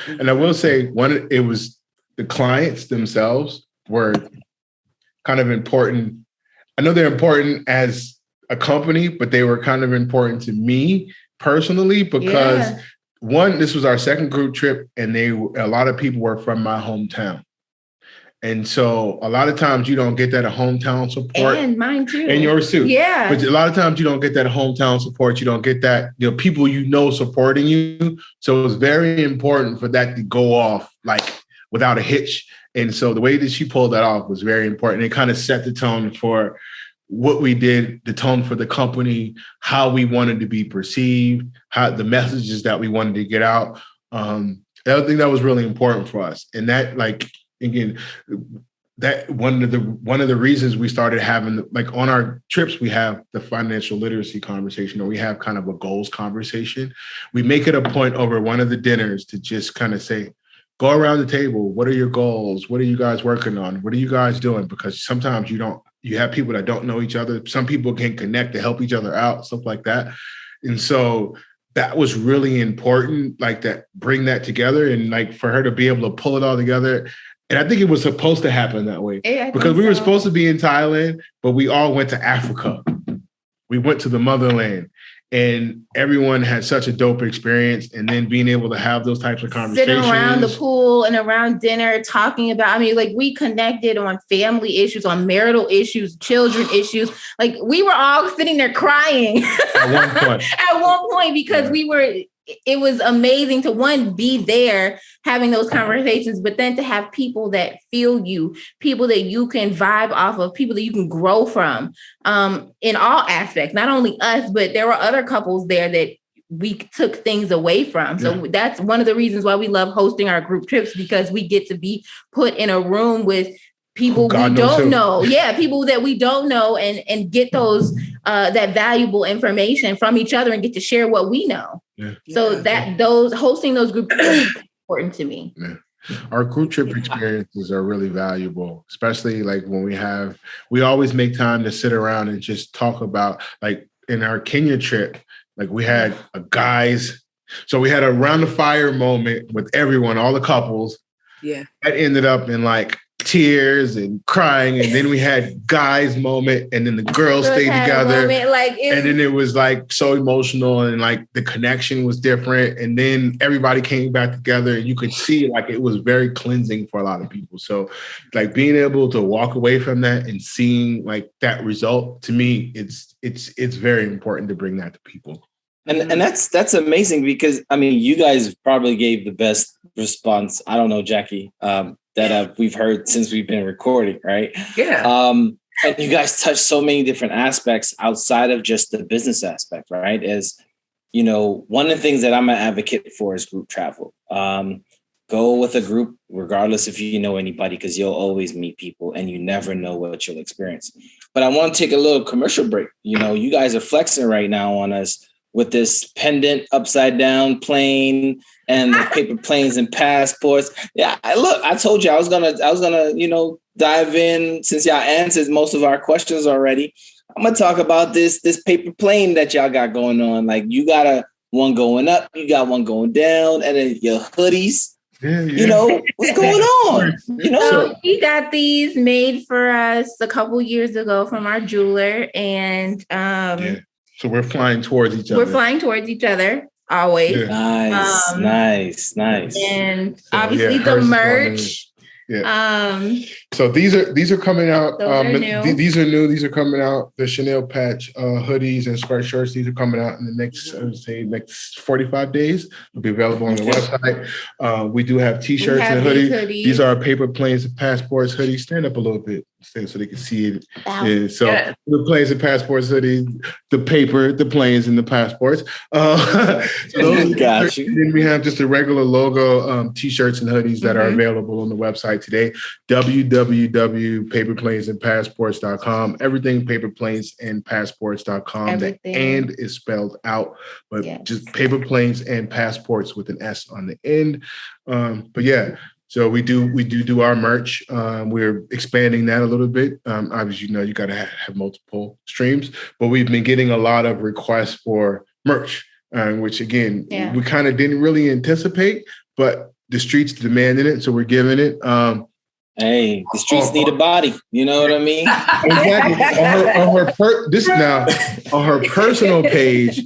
And I will say it was the clients themselves were kind of important. I know they're important as a company, but they were kind of important to me personally because one, this was our second group trip and a lot of people were from my hometown. And so a lot of times you don't get that hometown support. And mine too. And yours too. Yeah. But a lot of times you don't get that hometown support. You don't get that, people supporting you. So it was very important for that to go off like without a hitch. And so the way that she pulled that off was very important. It kind of set the tone for what we did, the tone for the company, how we wanted to be perceived, how the messages that we wanted to get out. The other thing that was really important for us. And that, like, again, that one of the reasons we started having, like, on our trips, we have the financial literacy conversation, or we have kind of a goals conversation. We make it a point over one of the dinners to just kind of say, go around the table. What are your goals? What are you guys working on? What are you guys doing? Because sometimes you have people that don't know each other. Some people can connect to help each other out, stuff like that. And so that was really important, like that, bring that together, and like for her to be able to pull it all together. And I think it was supposed to happen that way because we were supposed to be in Thailand, but we all went to Africa. We went to the motherland. And everyone had such a dope experience. And then being able to have those types of conversations. Sitting around the pool and around dinner, talking about, like we connected on family issues, on marital issues, children issues. Like we were all sitting there crying at one point because it was amazing to be there having those conversations, but then to have people that feel you, people that you can vibe off of, people that you can grow from in all aspects, not only us, but there were other couples there that we took things away from. So that's one of the reasons why we love hosting our group trips, because we get to be put in a room with people we don't know. Yeah, people that we don't know and get those that valuable information from each other and get to share what we know. Yeah. So hosting those group trips is important to me. Yeah. Our group trip experiences are really valuable, especially like when we always make time to sit around and just talk about, like in our Kenya trip, like we had so we had a round the fire moment with everyone, all the couples. Yeah. That ended up in like tears and crying, and then we had guys moment, and then the girls stayed together, and then it was like so emotional, and like the connection was different, and then everybody came back together, and you could see like it was very cleansing for a lot of people. So like being able to walk away from that and seeing like that result, to me, it's very important to bring that to people. And that's amazing, because you guys probably gave the best response. I don't know, Jackie, that we've heard since we've been recording, right? Yeah. And you guys touch so many different aspects outside of just the business aspect, right? As one of the things that I'm an advocate for is group travel. Go with a group, regardless if you know anybody, because you'll always meet people and you never know what you'll experience. But I want to take a little commercial break. You guys are flexing right now on us with this pendant upside down plane and the paper planes and passports. Yeah, I told you I was gonna, dive in, since y'all answered most of our questions already. I'm gonna talk about this paper plane that y'all got going on. Like you got one going up, you got one going down, and then your hoodies. Yeah. What's going on? So we got these made for us a couple years ago from our jeweler, and so we're flying towards each other. We're flying towards each other always. Yeah. Nice. And so, obviously the merch. So these are coming out. Those are new. These are new. These are coming out. The Chanel patch hoodies and sweatshirts. These are coming out in the next 45 days. They'll be available on the website. We do have t-shirts and hoodies. These are our paper planes and passports hoodies. Stand up a little bit so they can see it. Yeah, so the planes and passports hoodies, the paper, the planes and the passports. Got you. Then we have just a regular logo t-shirts and hoodies that are available on the website today. www.paperplanesandpassports.com. Everything paperplanesandpassports.com. The and is spelled out, but just paper planes and passports with an S on the end. But yeah. So we do our merch. We're expanding that a little bit. Obviously, you got to have multiple streams, but we've been getting a lot of requests for merch, which again, we kind of didn't really anticipate, but the streets demanded it. So we're giving it. Hey, the streets need a body. You know what I mean? Exactly. On her personal page,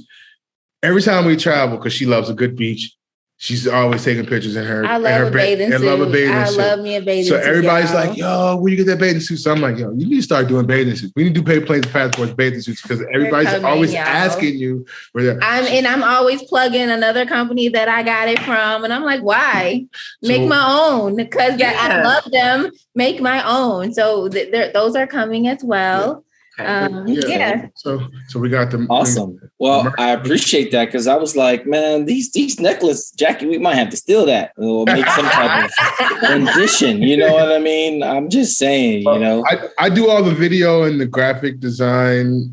every time we travel, because she loves a good beach, she's always taking pictures in her. I love a bathing suit. I love me a bathing suit. So everybody's like, yo, where you get that bathing suit? So I'm like, yo, you need to start doing bathing suits. We need to do paper planes and passports bathing suits, because everybody's always asking you where they're. I'm always plugging another company that I got it from. And I'm like, why? Make my own, because I love them. Make my own. So those are coming as well. Yeah. So we got them. Awesome. Well, I appreciate that because I was like, man, these necklaces, Jackie, we might have to steal that or make some type of rendition. You know what I mean? I'm just saying, you know. I do all the video and the graphic design,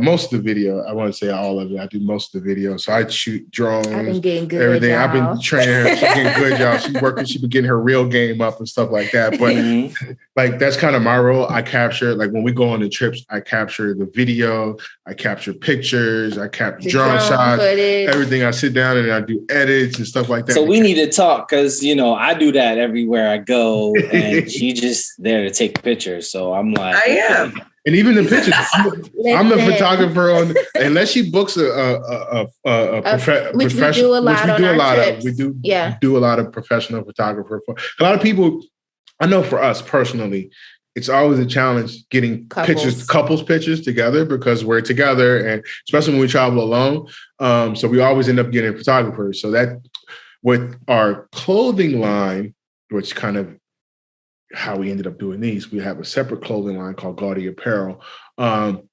most of the video. I won't say all of it. I do most of the video. So I shoot drones. I've been getting good. Everything. Y'all. I've been training her. She's getting good, y'all. She's working. She's been getting her real game up and stuff like that. But like that's kind of my role. I capture, like when we go on the trips, I capture the video, I capture pictures, I capture drone shots, everything. I sit down and I do edits and stuff like that. So we need to talk because, you know, I do that everywhere I go and she just there to take pictures. So I'm like, I am. And even the pictures, I'm the photographer on, unless she books a professional, which we do a lot of. We do a lot of professional photographer. A lot of people, I know for us personally, it's always a challenge getting couples pictures together because we're together, and especially when we travel alone. So we always end up getting photographers. So that with our clothing line, which kind of how we ended up doing these, we have a separate clothing line called Gaudy Apparel. But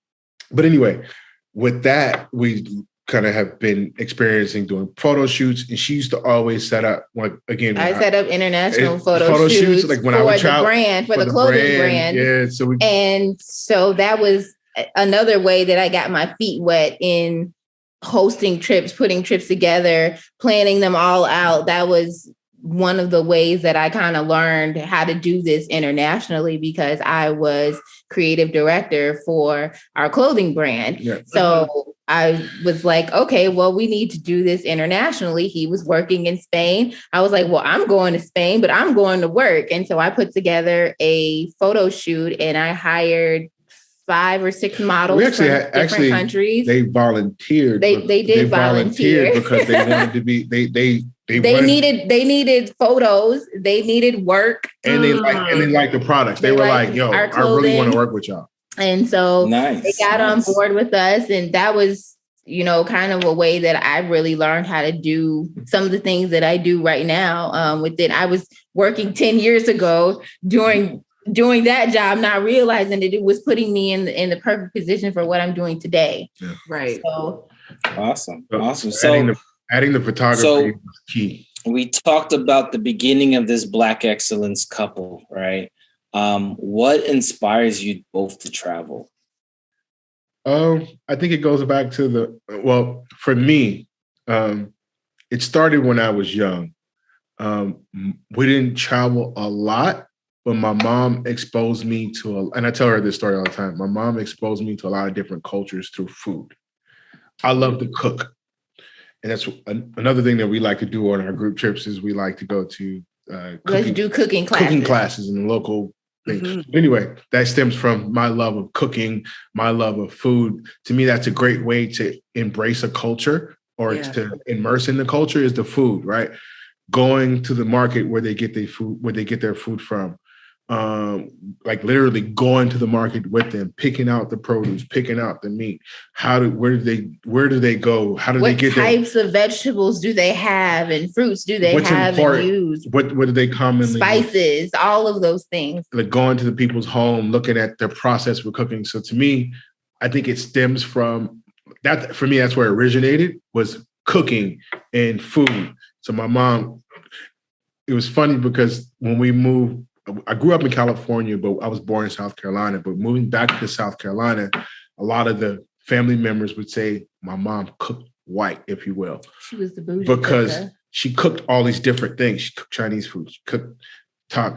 anyway, with that, we kind of have been experiencing doing photo shoots, and she used to always set up, like, again, I set up international photo shoots like when I would travel for the clothing brand. Yeah, so that was another way that I got my feet wet in hosting trips, putting trips together, planning them all out. That was one of the ways that I kind of learned how to do this internationally because I was creative director for our clothing brand. Yeah. So I was like, okay, well, we need to do this internationally. He was working in Spain. I was like, well, I'm going to Spain, but I'm going to work. And so I put together a photo shoot and I hired 5 or 6 models from different countries. They volunteered. They did volunteer because they wanted to be, they needed photos. They needed work. And they liked the products. They were like, yo, I really want to work with y'all. And so they got on board with us. And that was, you know, kind of a way that I really learned how to do some of the things that I do right now. With it, I was working 10 years ago doing that job, not realizing that it was putting me in the perfect position for what I'm doing today. Yeah. Right. So awesome. So adding the photography was key. We talked about the beginning of this Black excellence couple, right? What inspires you both to travel? I think it goes back to for me, it started when I was young. We didn't travel a lot, but my mom exposed me to, and I tell her this story all the time. My mom exposed me to a lot of different cultures through food. I love to cook. And that's another thing that we like to do on our group trips is we like to go to cooking classes in the local things. Mm-hmm. Anyway, that stems from my love of cooking, my love of food. To me, that's a great way to embrace a culture or to immerse in the culture is the food, right? Going to the market where they get their food from. Like literally going to the market with them, picking out the produce, picking out the meat. Where do they go? How do they get what types of vegetables do they have and fruits do they have and use? What do they commonly spices, use? All of those things. Like going to the people's home, looking at their process for cooking. So to me, I think it stems from that. For me, that's where it originated, was cooking and food. So my mom, it was funny because when we moved, I grew up in California, but I was born in South Carolina. But moving back to South Carolina, a lot of the family members would say my mom cooked white, if you will. She was the bougie because cooker. She cooked all these different things. She cooked Chinese food. She cooked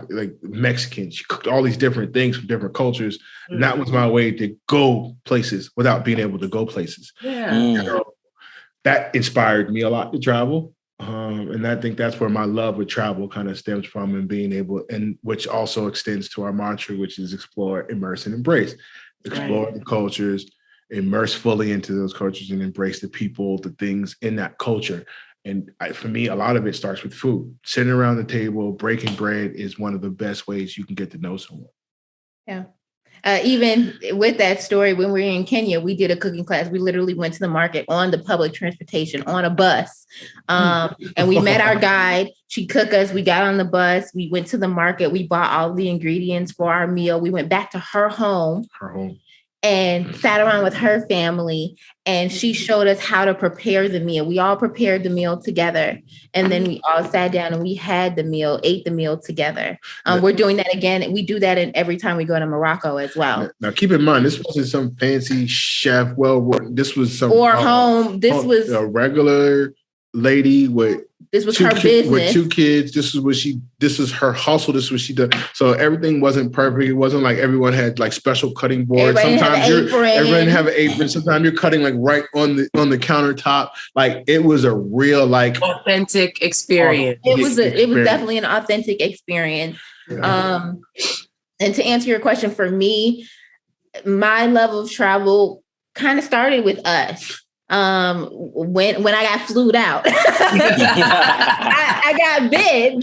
like Mexican. She cooked all these different things from different cultures. Mm-hmm. And that was my way to go places without being able to go places. Yeah. So that inspired me a lot to travel. And I think that's where my love with travel kind of stems from, and being able, and which also extends to our mantra, which is explore, immerse, and embrace. Explore the cultures, immerse fully into those cultures, and embrace the people, the things in that culture. And for me, a lot of it starts with food. Sitting around the table, breaking bread is one of the best ways you can get to know someone. Yeah. Even with that story, when we were in Kenya, we did a cooking class. We literally went to the market on the public transportation, on a bus. And we met our guide. She cooked us. We got on the bus. We went to the market. We bought all the ingredients for our meal. We went back to her home. and sat around with her family, and she showed us how to prepare the meal. We all prepared the meal together, and then we all sat down and we had the meal, ate the meal together. We're doing that again. We do that every time we go to Morocco as well. Now, keep in mind, this wasn't some fancy chef. This was some home. This was a regular lady with. This was her business with 2 kids. This is her hustle. This is what she did. So everything wasn't perfect. It wasn't like everyone had like special cutting boards. Sometimes everyone have an apron. Sometimes you're cutting like right on the countertop. Like it was a real like authentic experience. It was definitely an authentic experience. Yeah. And to answer your question, for me, my love of travel kind of started with us. When I got flued out, I got bit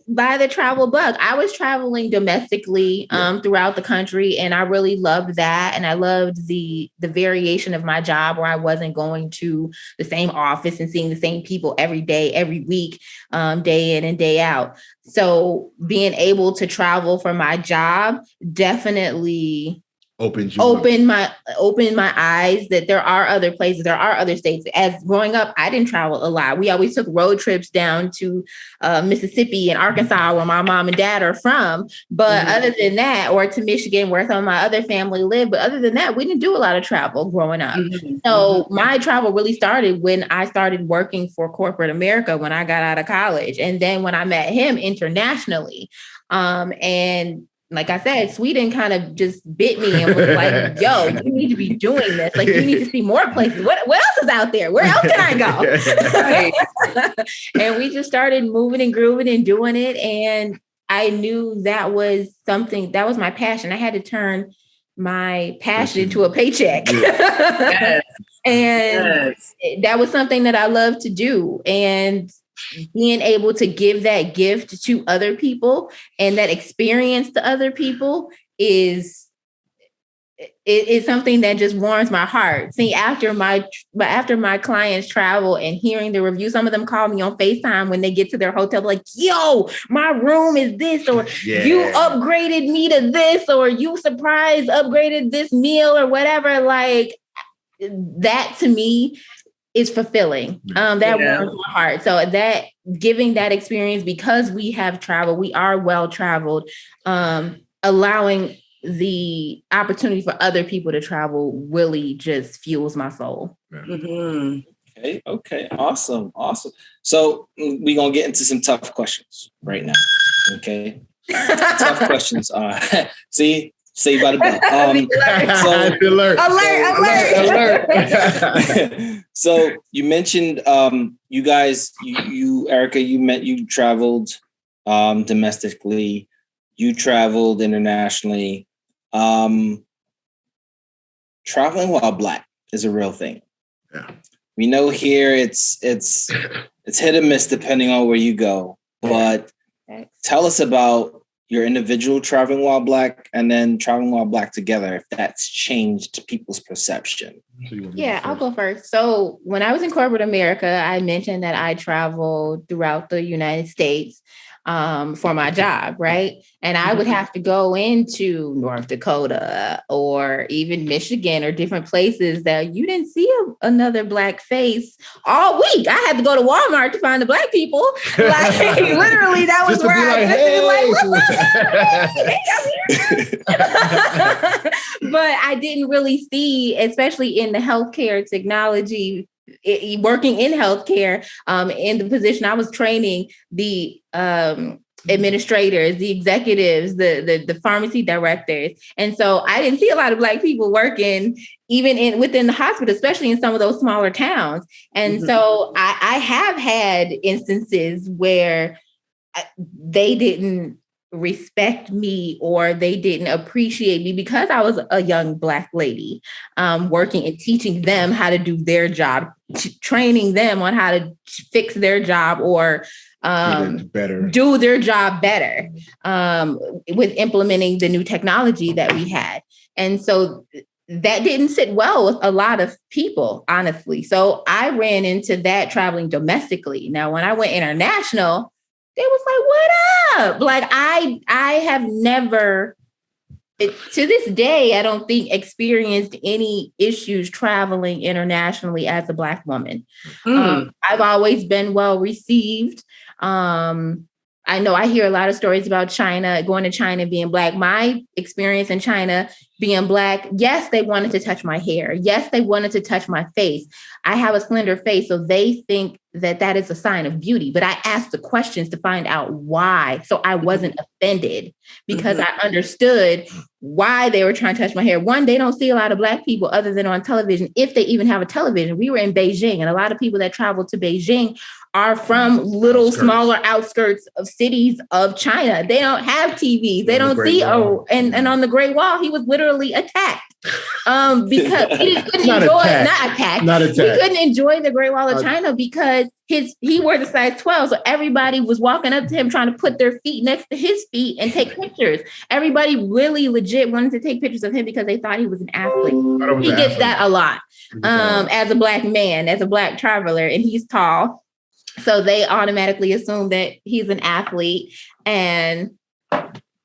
by the travel bug. I was traveling domestically throughout the country, and I really loved that. And I loved the variation of my job, where I wasn't going to the same office and seeing the same people every day, every week, day in and day out. So being able to travel for my job definitely opened my eyes that there are other places, there are other states. As growing up, I didn't travel a lot. We always took road trips down to Mississippi and Arkansas, where my mom and dad are from. But other than that, or to Michigan, where some of my other family lived. But other than that, we didn't do a lot of travel growing up. So my travel really started when I started working for corporate America, when I got out of college. And then when I met him internationally, and like I said, Sweden kind of just bit me and was like, yo, you need to be doing this. Like, you need to see more places. What else is out there? Where else can I go? And we just started moving and grooving and doing it. And I knew that was something, that was my passion. I had to turn my passion into a paycheck. Yes. And that was something that I love to do. And being able to give that gift to other people and that experience to other people is something that just warms my heart. See, after my clients travel and hearing the review, some of them call me on FaceTime when they get to their hotel, like, yo, my room is this, or you upgraded me to this, or you surprise upgraded this meal or whatever. Like, that to me is fulfilling. That warms my heart. So that giving that experience, because we have traveled, we are well traveled, allowing the opportunity for other people to travel really just fuels my soul. Okay. Awesome. So we're going to get into some tough questions right now. Okay. Tough questions are, see, Saved by the Bell. Alert. So you mentioned you guys, you Erica, you traveled domestically, you traveled internationally. Traveling while Black is a real thing. Yeah. We know here it's hit or miss depending on where you go. But tell us about your individual traveling while Black and then traveling while Black together, if that's changed people's perception. Yeah, I'll go first. So when I was in corporate America, I mentioned that I traveled throughout the United States for my job, right? And I would have to go into North Dakota or even Michigan or different places that you didn't see another Black face all week. I had to go to Walmart to find the Black people. Like, literally, that was where But I didn't really see, especially in the healthcare technology, working in healthcare, in the position I was training, the administrators, the executives, the pharmacy directors. And so I didn't see a lot of Black people working even within the hospital, especially in some of those smaller towns. And so I have had instances where they didn't respect me or they didn't appreciate me because I was a young Black lady, working and teaching them how to do their job, training them on how to fix their job or do their job better, with implementing the new technology that we had. And so that didn't sit well with a lot of people, honestly. So I ran into that traveling domestically. Now, when I went international, they was like, what up? Like, I have never To this day, I don't think experienced any issues traveling internationally as a Black woman. I've always been well received. I know I hear a lot of stories about China, going to China, being Black. My experience in China being Black, yes, they wanted to touch my hair. Yes, they wanted to touch my face. I have a slender face, so they think that that is a sign of beauty. But I asked the questions to find out why. So I wasn't offended because I understood why they were trying to touch my hair. One, they don't see a lot of Black people other than on television, if they even have a television. We were in Beijing, and a lot of people that travel to Beijing are from little smaller outskirts of cities of China. They don't have TVs. They don't see, and on the Great Wall, he was literally attacked because he couldn't He couldn't enjoy the Great Wall of China because he wore the size 12. So everybody was walking up to him trying to put their feet next to his feet and take pictures. Everybody really legit wanted to take pictures of him because they thought he was an athlete. He gets that a lot as a Black man, as a Black traveler, and he's tall. So they automatically assume that he's an athlete and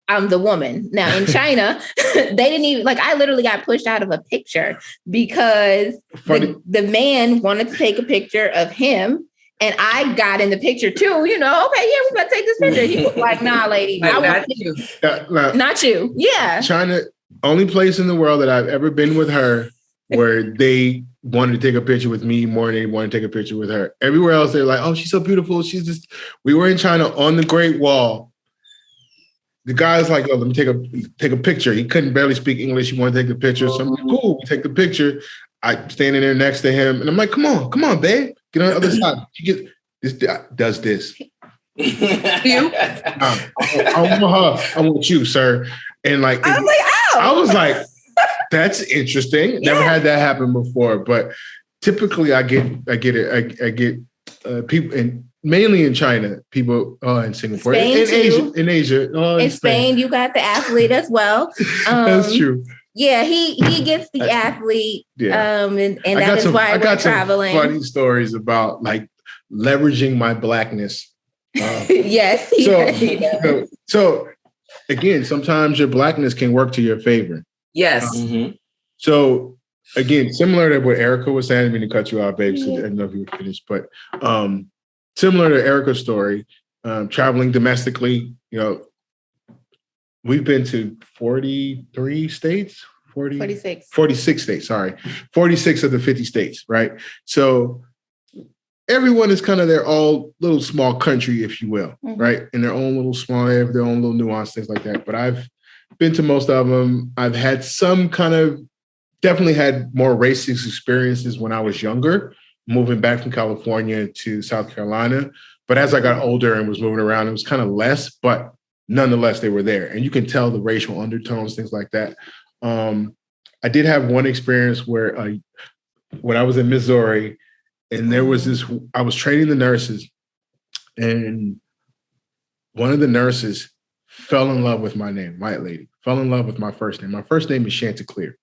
I'm the woman. Now in China, they didn't even, I literally got pushed out of a picture because the man wanted to take a picture of him. And I got in the picture too, okay, yeah, we're going to take this picture. He was like, nah, lady, not you. Not you. Yeah. China, only place in the world that I've ever been with her where they wanted to take a picture with me more than they wanted to take a picture with her. Everywhere else, they're like, oh, she's so beautiful. We were in China on the Great Wall. The guy's like, oh, let me take a picture. He couldn't barely speak English. He wanted to take the picture. So I'm like, cool, we take the picture. I'm standing there next to him. And I'm like, come on, babe. Get on the other side. She does this. You? I want her. I want you, sir. And I was like, that's interesting. Never had that happen before. But typically I get people, and mainly in China, people in Singapore, in Asia. In Spain, you got the athlete as well. That's true. Yeah, he gets the athlete. Yeah. And that is why we're traveling. Some funny stories about leveraging my Blackness. Yes. So again, sometimes your Blackness can work to your favor. Yes. So again, similar to what Erica was saying, I didn't mean to cut you off, babe. So I didn't know if you were finished, but similar to Erica's story, traveling domestically, we've been to 43 states, 46 states, sorry. 46 of the 50 states, right? So everyone is kind of their own little small country, if you will, right? In their own little small, they have their own little nuance, things like that. But I've been to most of them. I've had definitely had more racist experiences when I was younger, moving back from California to South Carolina. But as I got older and was moving around, it was kind of less, but nonetheless, they were there. And you can tell the racial undertones, things like that. I did have one experience where when I was in Missouri, and there was I was training the nurses, and one of the nurses fell in love with my name, white lady, fell in love with my first name. My first name is Chanticleer.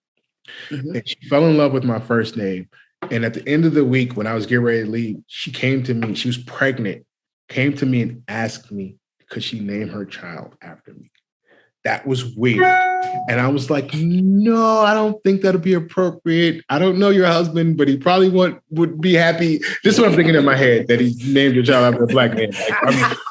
And she fell in love with my first name. And at the end of the week, when I was getting ready to leave, she came to me, she was pregnant, came to me and asked me, could she name her child after me? That was weird. And I was like, no, I don't think that'll be appropriate. I don't know your husband, but he probably would be happy. This is what I'm thinking in my head, that he named your child after a Black man.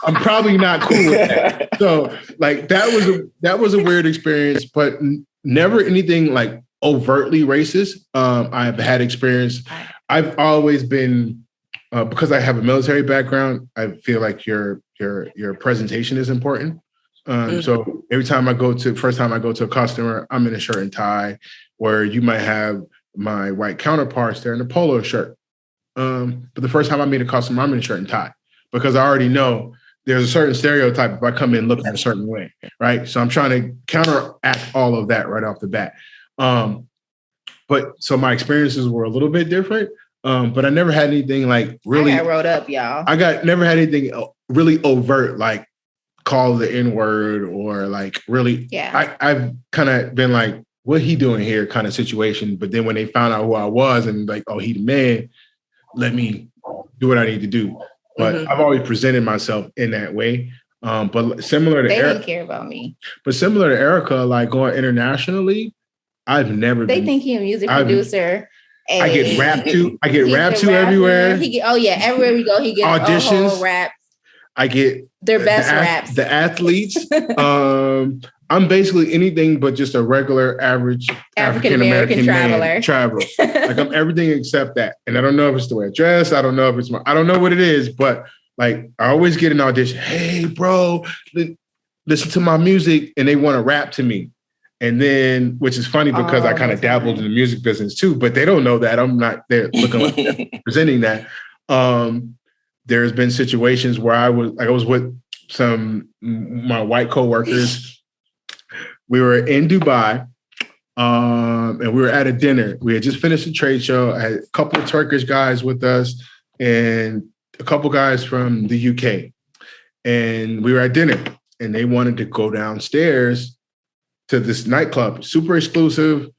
I'm probably not cool with that. So that was a weird experience, but never anything overtly racist. I've had experience. I've always been, because I have a military background, I feel like your presentation is important. So every time first time I go to a customer, I'm in a shirt and tie, where you might have my white counterparts there in a polo shirt. But the first time I meet a customer, I'm in a shirt and tie, because I already know there's a certain stereotype if I come in looking a certain way, right? So I'm trying to counteract all of that right off the bat. But so my experiences were a little bit different, but I never had anything really. I got wrote up, y'all. Never had anything really overt, call the N-word or really. Yeah. I've kind of been what he doing here kind of situation. But then when they found out who I was and oh, he the man, let me do what I need to do. But I've always presented myself in that way. But similar to they didn't care about me. But similar to Erica, like going internationally, I've never. They think he's a music producer. I get rap to. I get rap to everywhere. Everywhere we go, he gets auditions. A whole rap. I get their best raps. The athletes. I'm basically anything but just a regular, average African American traveler. Like I'm everything except that. And I don't know if it's the way I dress. I don't know if it's I don't know what it is, but like I always get an audition. Hey, bro, listen to my music, and they want to rap to me. And then, which is funny because I kind of dabbled in the music business too, but they don't know that I'm not there looking like that, presenting that. There's been situations where I was with my white coworkers. We were in Dubai, and we were at a dinner. We had just finished a trade show. I had a couple of Turkish guys with us and a couple guys from the UK. And we were at dinner, and they wanted to go downstairs to this nightclub, super exclusive.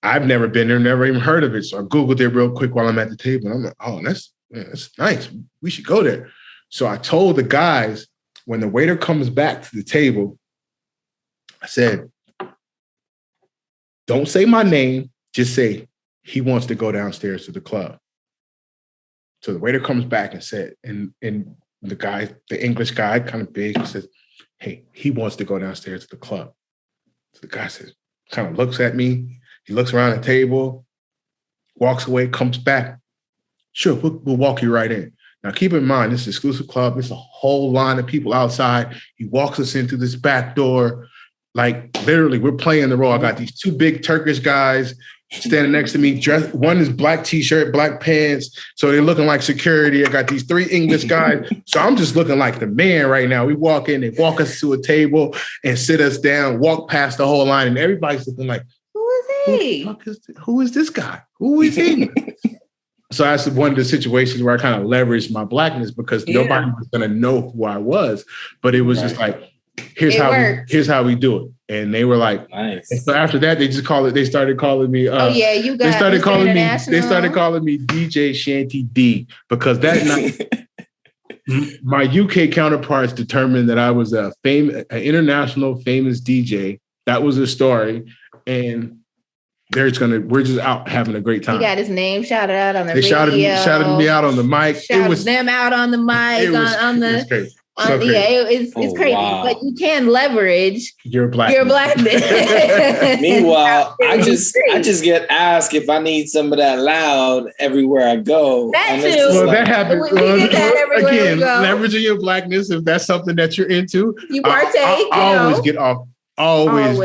I've never been there, never even heard of it. So I Googled it real quick while I'm at the table. And I'm like, oh, that's nice. We should go there. So I told the guys, when the waiter comes back to the table, I said, don't say my name. Just say he wants to go downstairs to the club. So the waiter comes back and said, and the guy, the English guy, kind of big, says, hey, he wants to go downstairs to the club. So the guy says, kind of looks at me. He looks around the table, walks away, comes back. Sure, we'll walk you right in. Now, keep in mind, this is an exclusive club. There's a whole line of people outside. He walks us into this back door. Like, literally, we're playing the role. I got these two big Turkish guys standing next to me. One is black T-shirt, black pants. So they're looking like security. I got these three English guys. So I'm just looking like the man right now. We walk in, they walk us to a table and sit us down, walk past the whole line. And everybody's looking like, who is he? Who is this guy? Who is he? So that's one of the situations where I kind of leveraged my blackness because nobody was going to know who I was. But it was just like, here's how we do it. And they were like, nice. And so after that, they started calling me. They started calling me DJ Shanty D because that night, my UK counterparts determined that I was an international famous DJ. That was the story. And we're just out having a great time. He got his name shouted out on the radio. Shouted me out on the mic. Shouted them out on the mic. It's crazy. It's crazy, wow. But you can leverage your blackness. Meanwhile, I just get asked if I need some of that loud everywhere I go. That too. That happens. Again, leveraging your blackness, if that's something that you're into, you partake. I always get off. Always.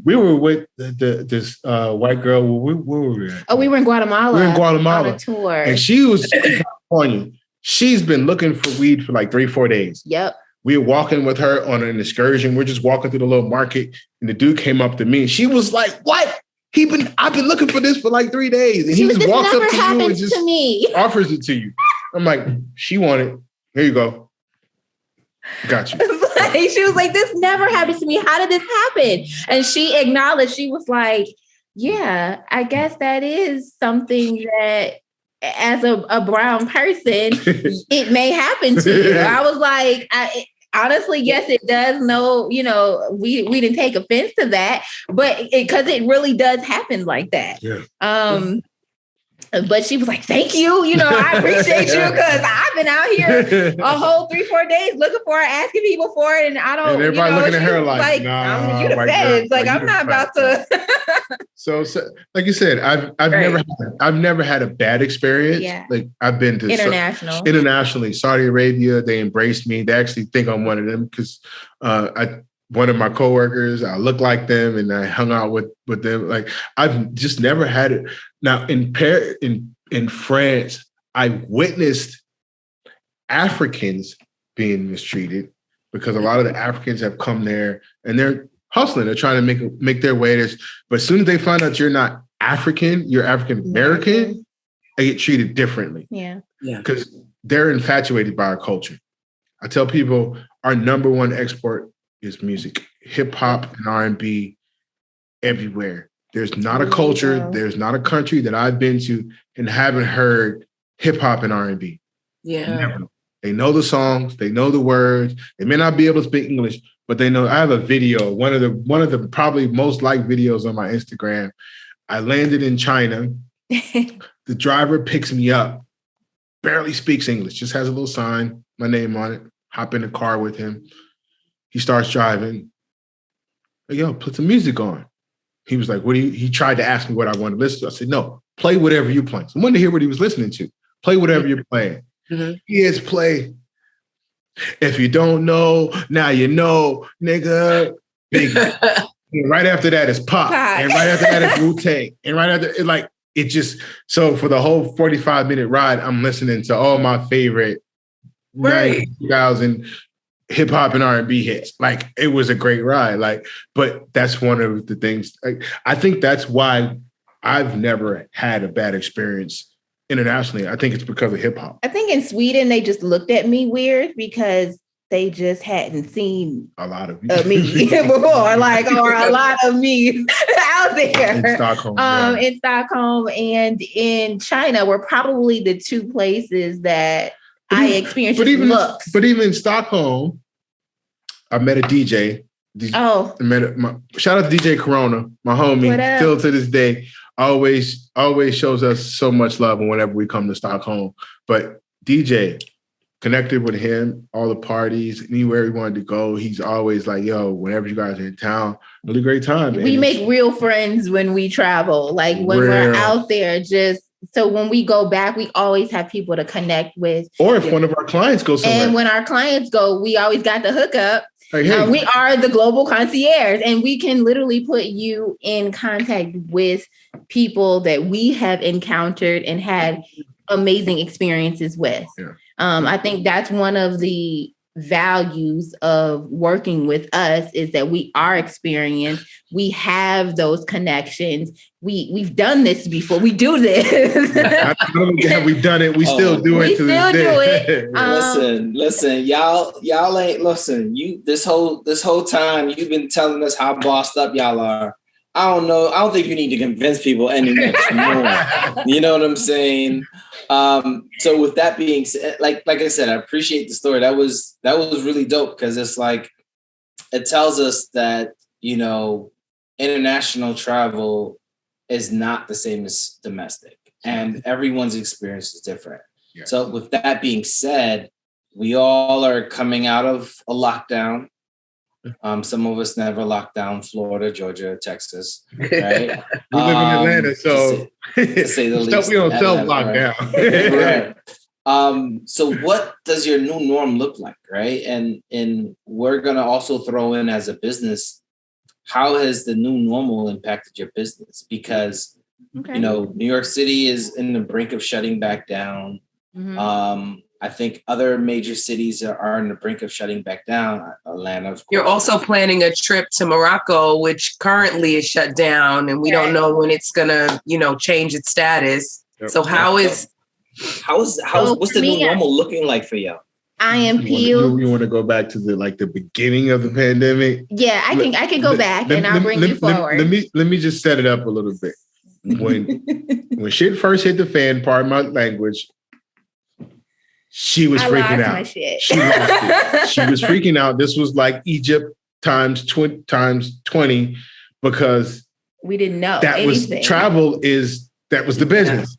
We were with this white girl. Where were we at? Oh, we were in Guatemala. On a tour. And she was in California. She's been looking for weed for like 3-4 days. Yep. We were walking with her on an excursion. We're just walking through the little market, and the dude came up to me, and she was like, "What? I've been looking for this for like 3 days." And he just walks up to you and just offers it to you. I'm like, she wanted. Here you go. Got you. She was like, "This never happened to me. How did this happen?" And she acknowledged. She was like, "Yeah, I guess that is something that." As a brown person, it may happen to you. I was like, honestly, yes, it does. No, we didn't take offense to that, but because it really does happen like that. Yeah. But she was like, thank you. I appreciate you because I've been out here a whole 3-4 days looking for it, asking people for it. And I don't, and everybody looking at her like, nah, you the feds. Like, I'm not about to. So, like you said, I've never had a bad experience. Yeah. Like I've been to internationally, Saudi Arabia, they embraced me. They actually think I'm one of them because one of my coworkers, I look like them and I hung out with them. Like I've just never had it. Now in France, I witnessed Africans being mistreated because a lot of the Africans have come there and they're hustling. They're trying to make their way there. But as soon as they find out you're not African, you're African American, they get treated differently. Yeah. Because they're infatuated by our culture. I tell people our number one export is music, hip hop and R&B everywhere. There's not a culture, there's not a country that I've been to and haven't heard hip hop and R&B. Yeah. They know the songs, they know the words. They may not be able to speak English, but they know. I have a video, one of the probably most liked videos on my Instagram. I landed in China. The driver picks me up, barely speaks English, just has a little sign, my name on it. Hop in the car with him. He starts driving. Like, yo, put some music on. He was like, he tried to ask me what I wanted to listen to. I said, no, play whatever you play. So I wanted to hear what he was listening to. Play whatever you're playing. Mm-hmm. He is play. If you don't know, now you know, nigga. Right after that is Pop. And right after that is Wu-Tang. And right after it just, so for the whole 45-minute ride, I'm listening to all my favorite 2000 hip hop and R&B hits. Like, it was a great ride. But that's one of the things. I think that's why I've never had a bad experience internationally. I think it's because of hip hop. I think in Sweden they just looked at me weird because they just hadn't seen a lot of me before, or a lot of me out there in Stockholm. In Stockholm and in China were probably the two places that I experienced looks. But even in Stockholm, I met a DJ. Shout out to DJ Corona, my homie, still to this day. Always shows us so much love whenever we come to Stockholm. But DJ, connected with him, all the parties, anywhere we wanted to go. He's always like, yo, whenever you guys are in town, really great time. We make real friends when we travel. Like when we're out there, so when we go back, we always have people to connect with. Or if one of our clients goes somewhere. And when our clients go, we always got the hookup. Hey. We are the global concierge, and we can literally put you in contact with people that we have encountered and had amazing experiences with. Yeah. I think that's one of the values of working with us is that we are experienced. We have those connections. We've done this before. We do this. Not only have we done it, we still do it to this day. Listen, y'all ain't listen. You this whole time you've been telling us how bossed up y'all are. I don't know. I don't think you need to convince people any more. You know what I'm saying? So with that being said, like I said, I appreciate the story. That was really dope because it's it tells us that, international travel is not the same as domestic and everyone's experience is different. Yeah. So with that being said, we all are coming out of a lockdown. Some of us never locked down Florida, Georgia, Texas, right? We live in Atlanta, so to say the least. Stuff we don't self-lockdown. Right. So what does your new norm look like, right? And we're going to also throw in as a business, how has the new normal impacted your business? Because, New York City is in the brink of shutting back down. Mm-hmm. I think other major cities are on the brink of shutting back down. Atlanta, of course. You're also planning a trip to Morocco, which currently is shut down, and we don't know when it's gonna, change its status. Yep. So what's the new normal looking like for y'all? I am peeled. You want to go back to the beginning of the pandemic? Yeah, I can go back and I'll bring you forward. Let me just set it up a little bit. When shit first hit the fan, pardon my language. She was freaking out. She was freaking out. This was like Egypt times 20 because we didn't know that anything. That was the business.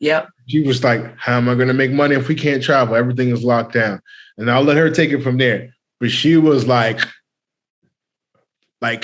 Yep. She was like, how am I going to make money if we can't travel? Everything is locked down. And I'll let her take it from there. But she was like I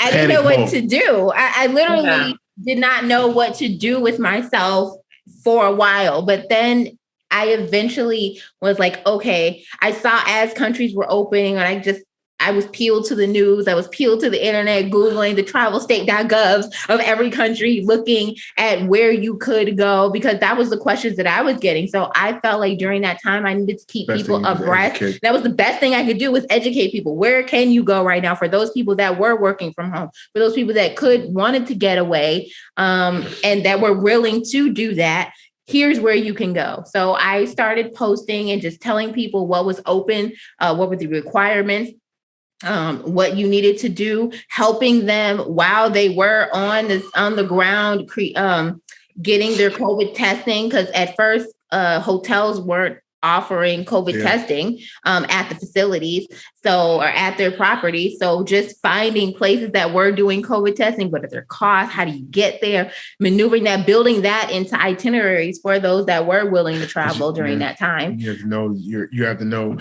didn't know what to do. I literally did not know what to do with myself for a while. But then I eventually was like, okay, I saw as countries were opening and I was peeled to the news. I was peeled to the internet, Googling the travelstate.govs of every country, looking at where you could go, because that was the questions that I was getting. So I felt like during that time, I needed to keep people abreast. That was the best thing I could do, was educate people. Where can you go right now for those people that were working from home, for those people that wanted to get away and that were willing to do that? Here's where you can go. So I started posting and just telling people what was open, what were the requirements, what you needed to do, helping them while they were on the ground, getting their COVID testing. Because at first, hotels weren't offering COVID testing at the facilities, or at their property. So just finding places that were doing COVID testing, what are their costs? How do you get there? Maneuvering that, building that into itineraries for those that were willing to travel during that time. You have to know you have to know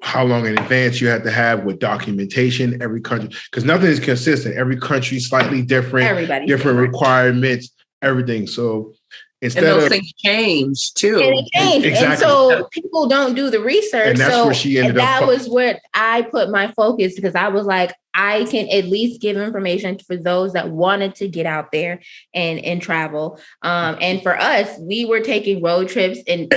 how long in advance you have to have with documentation. Every country, because nothing is consistent. Every country is slightly different. Everybody's different requirements. Everything. So. Instead and those things change too. And it changed. Exactly. And so people don't do the research. And that's where she ended up. That was where I put my focus, because I was like, I can at least give information for those that wanted to get out there and travel. And for us, we were taking road trips and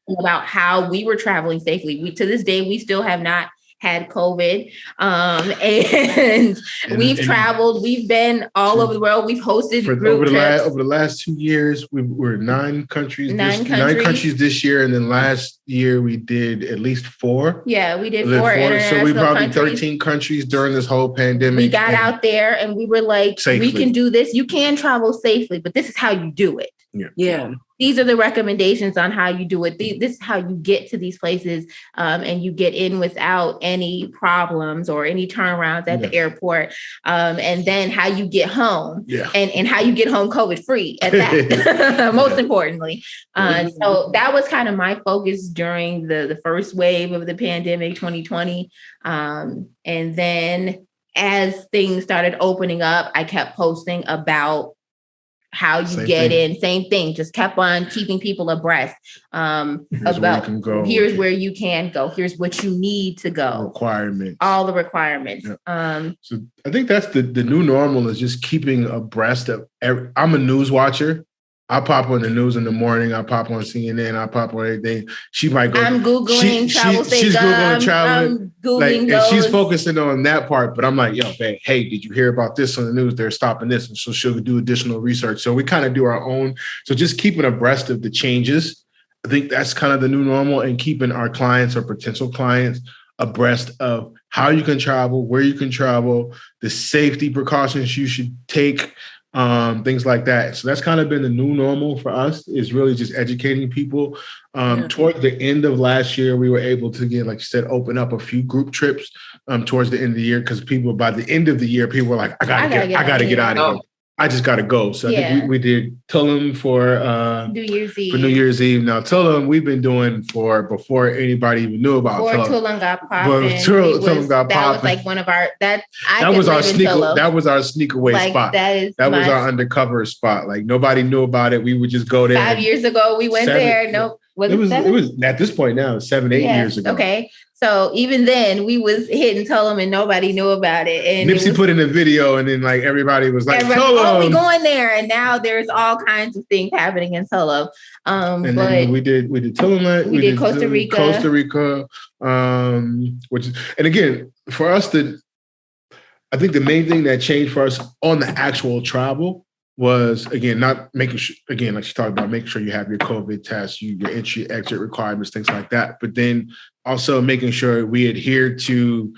about how we were traveling safely. To this day, we still have not had COVID. And we've traveled, we've been all over the world. We've hosted group trips. Over the last 2 years, we were 9 countries. 9 countries this year. And then last year we did at least 4. Yeah, we did 4 international So we probably 13 countries during this whole pandemic. We got out there and we were like, safely. We can do this. You can travel safely, but this is how you do it. Yeah. These are the recommendations on how you do it. This is how you get to these places, and you get in without any problems or any turnarounds at the airport. And then how you get home and how you get home COVID free at that, most importantly. So that was kind of my focus during the first wave of the pandemic, 2020. And then as things started opening up, I kept posting about how you get in, same thing, just kept on keeping people abreast about here's where you can go, here's what you need to go, requirements, all the requirements. So I think that's the new normal, is just keeping abreast of I'm a news watcher. I pop on the news in the morning. I pop on CNN. I pop on everything. She might go. I'm Googling travel. She's Googling travel. I'm Googling and she's focusing on that part. But I'm like, yo, babe, hey, did you hear about this on the news? They're stopping this. And so she'll do additional research. So we kind of do our own. So just keeping abreast of the changes. I think that's kind of the new normal, and keeping our clients or potential clients abreast of how you can travel, where you can travel, the safety precautions you should take, things like that. So that's kind of been the new normal for us, is really just educating people. Toward the end of last year, we were able to get, like you said, open up a few group trips towards the end of the year, because by the end of the year, people were like, I gotta get out of here. I just got to go. So I think we did Tulum for New Year's Eve. For New Year's Eve. Now, Tulum, we've been doing for before anybody even knew about Tulum. Tulum got popping. Tulum got popping. That was like one of our, that was our sneaker. That was our sneaker spot. That was our undercover spot. Like, nobody knew about it. We would just go there. 5 years ago, we went there. Nope. It was at this point now, 7, 8 years ago. Okay. So even then, we was hitting Tulum and nobody knew about it. And Nipsey put in a video, and then like everybody was like, Tulum. Oh, we going there. And now there's all kinds of things happening in Tulum. Then we did Tulum. We did Costa Rica. Which is, and again, for us, I think the main thing that changed for us on the actual travel was, again, not making sure, again, like she talked about, making sure you have your COVID test, your entry, exit requirements, things like that. But then also making sure we adhere to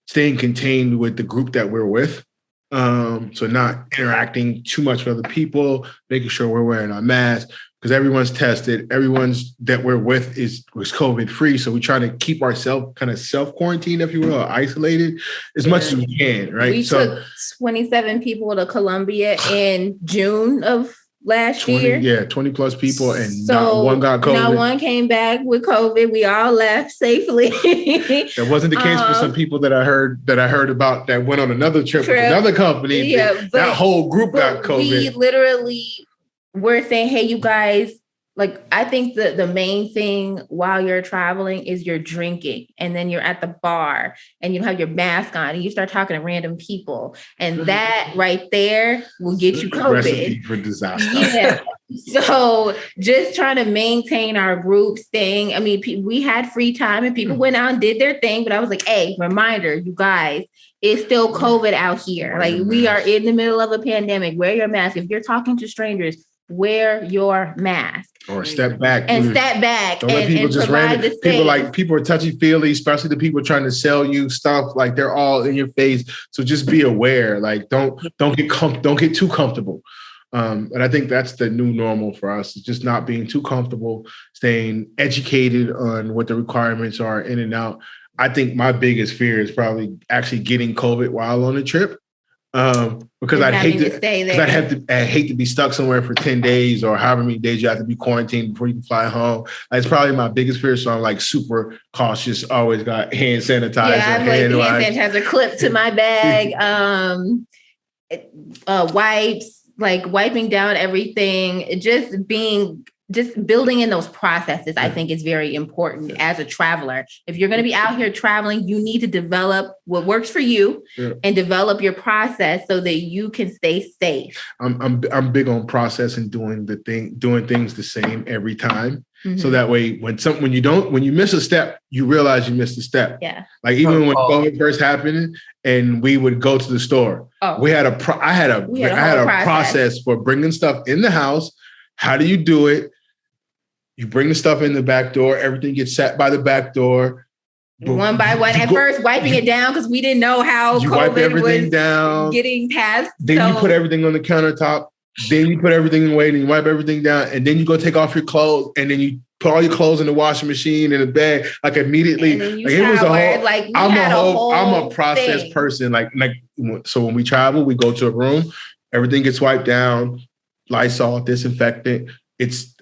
staying contained with the group that we're with. So not interacting too much with other people, making sure we're wearing our masks, because everyone's tested. Everyone's that we're with was COVID free. So we try to keep ourselves kind of self-quarantined, if you will, or isolated as much as we can, right? We took 27 people to Colombia in June of last year. Yeah, 20 plus people, and not one got COVID. Not one came back with COVID. We all left safely. That wasn't the case for some people that I heard about that went on another trip with another company. Yeah, that whole group got COVID. We literally were saying, hey, you guys, like, I think the main thing while you're traveling is you're drinking, and then you're at the bar and you don't have your mask on and you start talking to random people, and that right there will get you COVID. Recipe for disaster. Yeah. So just trying to maintain our group staying. I mean, we had free time and people went out and did their thing, but I was like, hey, reminder, you guys, it's still COVID out here. Like, we are in the middle of a pandemic. Wear your mask. If you're talking to strangers, wear your mask. Or step back. Don't let people just random. People are touchy-feely, especially the people trying to sell you stuff. Like, they're all in your face. So just be aware. Like, don't get too comfortable. And I think that's the new normal for us. It's just not being too comfortable, staying educated on what the requirements are in and out. I think my biggest fear is probably actually getting COVID while on a trip. Because I'd hate to stay there. I hate to be stuck somewhere for 10 days or however many days you have to be quarantined before you can fly home. That's probably my biggest fear. So I'm like super cautious. Always got hand sanitizer. Yeah, I have like hand sanitizer clipped to my bag. Wipes, like wiping down everything, just building in those processes, I think is very important as a traveler. If you're going to be out here traveling, you need to develop what works for you and develop your process so that you can stay safe. I'm big on process and doing things the same every time. Mm-hmm. So that way, when you miss a step, you realize you missed a step. Yeah. Like even when COVID first happened, and we would go to the store, I had a process for bringing stuff in the house. How do you do it? You bring the stuff in the back door. Everything gets set by the back door. One by one. At first, wiping it down because we didn't know how COVID was down, getting passed. Then you put everything on the countertop. Then you put everything away and you wipe everything down. And then you go take off your clothes. And then you put all your clothes in the washing machine in a bag. Like immediately. I'm a process person. So when we travel, we go to a room. Everything gets wiped down. Lysol, disinfectant.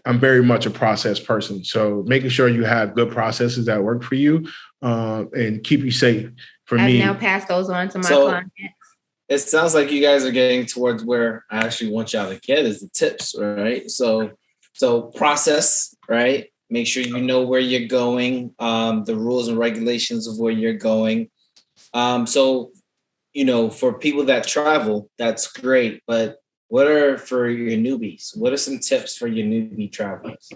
I'm very much a process person. So making sure you have good processes that work for you and keep you safe. I've now passed those on to my clients. It sounds like you guys are getting towards where I actually want y'all to get is the tips, right? So process, right? Make sure you know where you're going, the rules and regulations of where you're going. So, for people that travel, that's great, but what are for your newbies? What are some tips for your newbie travelers?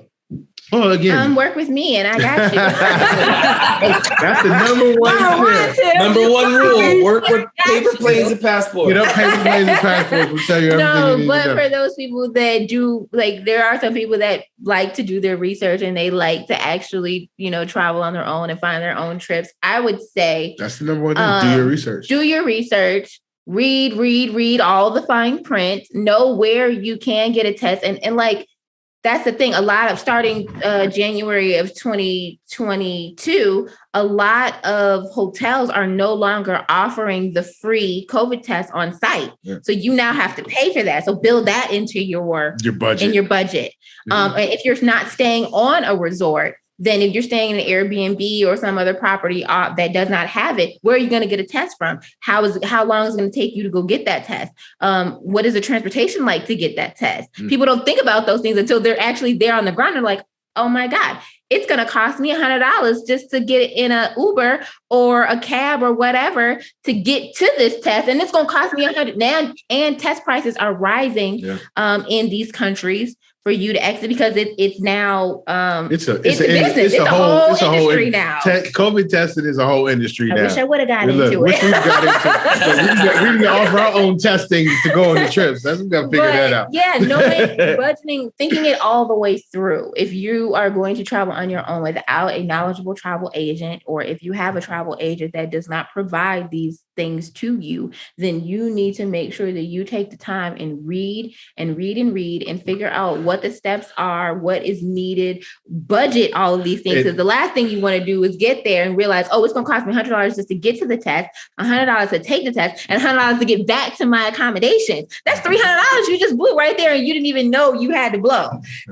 Well, again, work with me and I got you. That's the number one tip. Number one rule: work with paper planes and passports. Get up paper planes and passports. We'll tell you everything. No, but for those people that do, there are some people that like to do their research and they like to actually, travel on their own and find their own trips. I would say that's the number one thing. Do your research. Do your research. Read all the fine print. Know where you can get a test, and that's the thing. A lot of starting January of 2022, a lot of hotels are no longer offering the free COVID test on site. Yeah. So you now have to pay for that. So build that into your budget. Mm-hmm. And if you're not staying on a resort, then if you're staying in an Airbnb or some other property that does not have it, where are you going to get a test from? How long is it going to take you to go get that test? What is the transportation like to get that test? Mm-hmm. People don't think about those things until they're actually there on the ground. They're like, oh my God, it's going to cost me $100 just to get in an Uber or a cab or whatever to get to this test. And it's going to cost me $100 now. And test prices are rising in these countries for you to exit because it's now it's a business. It's a whole industry now. COVID testing is a whole industry now. I wish I would have gotten into it. We can offer our own testing to go on the trips. We got to figure that out. Yeah, knowing budgeting, thinking it all the way through. If you are going to travel on your own without a knowledgeable travel agent, or if you have a travel agent that does not provide these things to you, then you need to make sure that you take the time and read and figure out what the steps are, what is needed, budget all of these things. Because the last thing you want to do is get there and realize, it's going to cost me $100 just to get to the test, $100 to take the test, and $100 to get back to my accommodations. That's $300 you just blew right there and you didn't even know you had to blow.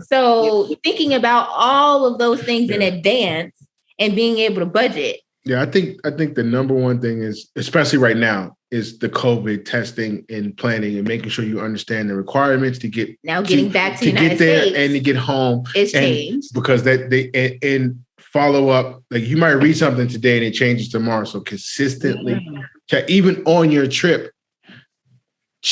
So thinking about all of those things in advance and being able to budget. Yeah, I think the number one thing is, especially right now, is the COVID testing and planning and making sure you understand the requirements to get getting back to United States and to get home. It's changed because they follow up. Like you might read something today and it changes tomorrow. So consistently check, even on your trip,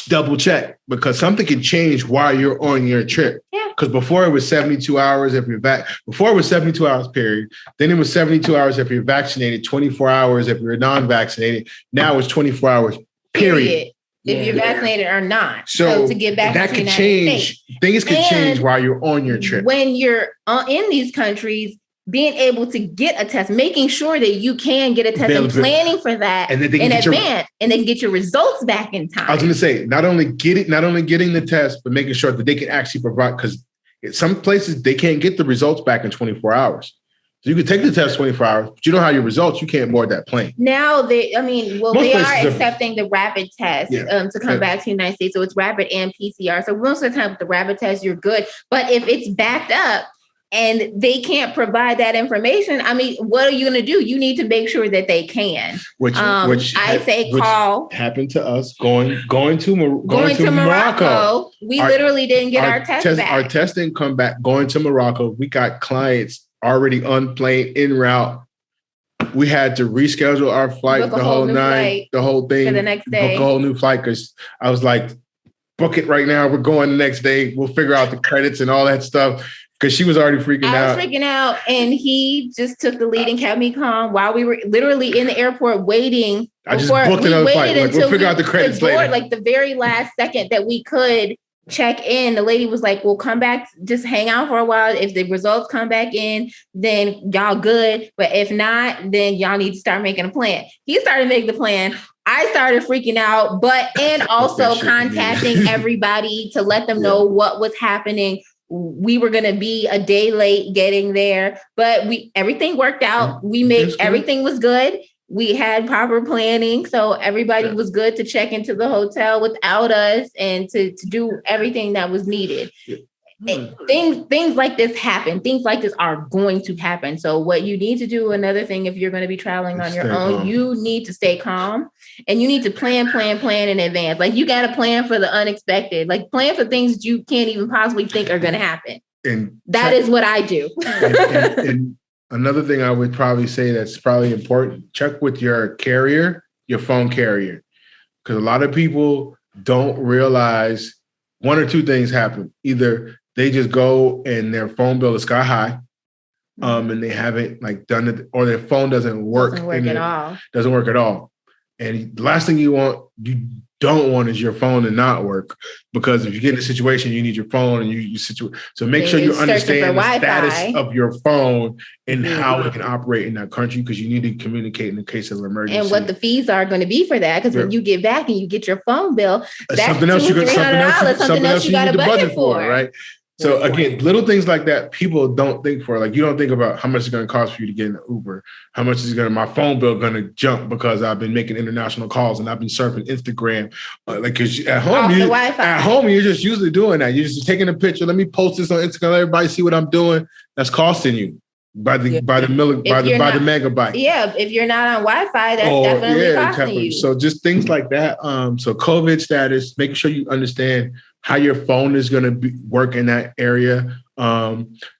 double check because something can change while you're on your trip. Yeah. Because before it was 72 hours if you're back. Before it was 72 hours period. Then it was 72 hours if you're vaccinated, 24 hours if you're non-vaccinated. Now it's 24 hours period. If you're vaccinated or not. So to get back that to could United change. States. Things could change while you're on your trip. When you're in these countries, being able to get a test, making sure that you can get a test and planning for that and in advance and then get your results back in time. I was going to say, not only getting the test, but making sure that they can actually provide, because some places they can't get the results back in 24 hours. So you can take the test 24 hours, but you don't have your results, you can't board that plane. Now they are accepting the rapid test to come back to the United States. So it's rapid and PCR. So most of the time with the rapid test, you're good. But if it's backed up and they can't provide that information, I mean, what are you going to do? You need to make sure that they can. Which call. Happened to us going to Morocco. We literally didn't get our test back. Our test didn't come back. Going to Morocco, we got clients already on plane en route. We had to reschedule our flight, the whole thing for the next day. Book a whole new flight because I was like, book it right now. We're going the next day. We'll figure out the credits and all that stuff. Because she was already freaking out. I was freaking out, and he just took the lead and kept me calm while we were literally in the airport waiting. I just booked another flight. Like, we'll figure out the credits later. Like the very last second that we could check in, the lady was like, "We'll come back, just hang out for a while. If the results come back in, then y'all good. But if not, then y'all need to start making a plan." He started making the plan. I started freaking out, and also contacting everybody to let them know what was happening. We were going to be a day late getting there, but everything worked out. Everything was good. We had proper planning. So everybody was good to check into the hotel without us and to do everything that was needed. Things like this happen. Things like this are going to happen. So what you need to do, another thing, if you're going to be traveling on your own, you need to stay calm and you need to plan in advance. Like you got to plan for the unexpected, like plan for things you can't even possibly think are going to happen. And that is what I do. and another thing I would probably say that's probably important, check with your carrier, your phone carrier, because a lot of people don't realize one or two things happen. Either they just go and their phone bill is sky high, and they haven't like done it, or their phone doesn't work at all. And the last thing you don't want is your phone to not work, because if you get in a situation, you need your phone and so make sure you understand the status of your phone and how it can operate in that country, because you need to communicate in the case of an emergency. And what the fees are going to be for that, because when you get back and you get your phone bill, that's something else you need to budget for, right? So again, little things like that, people don't think for. Like you don't think about how much it's going to cost for you to get in an Uber. How much is my phone bill going to jump because I've been making international calls and I've been surfing Instagram. Because at home, you're just usually doing that. You're just taking a picture. Let me post this on Instagram. Let everybody see what I'm doing. That's costing you by the megabyte. Yeah, if you're not on Wi-Fi, that's definitely costing you. So just things like that. So COVID status, making sure you understand how your phone is going to work in that area,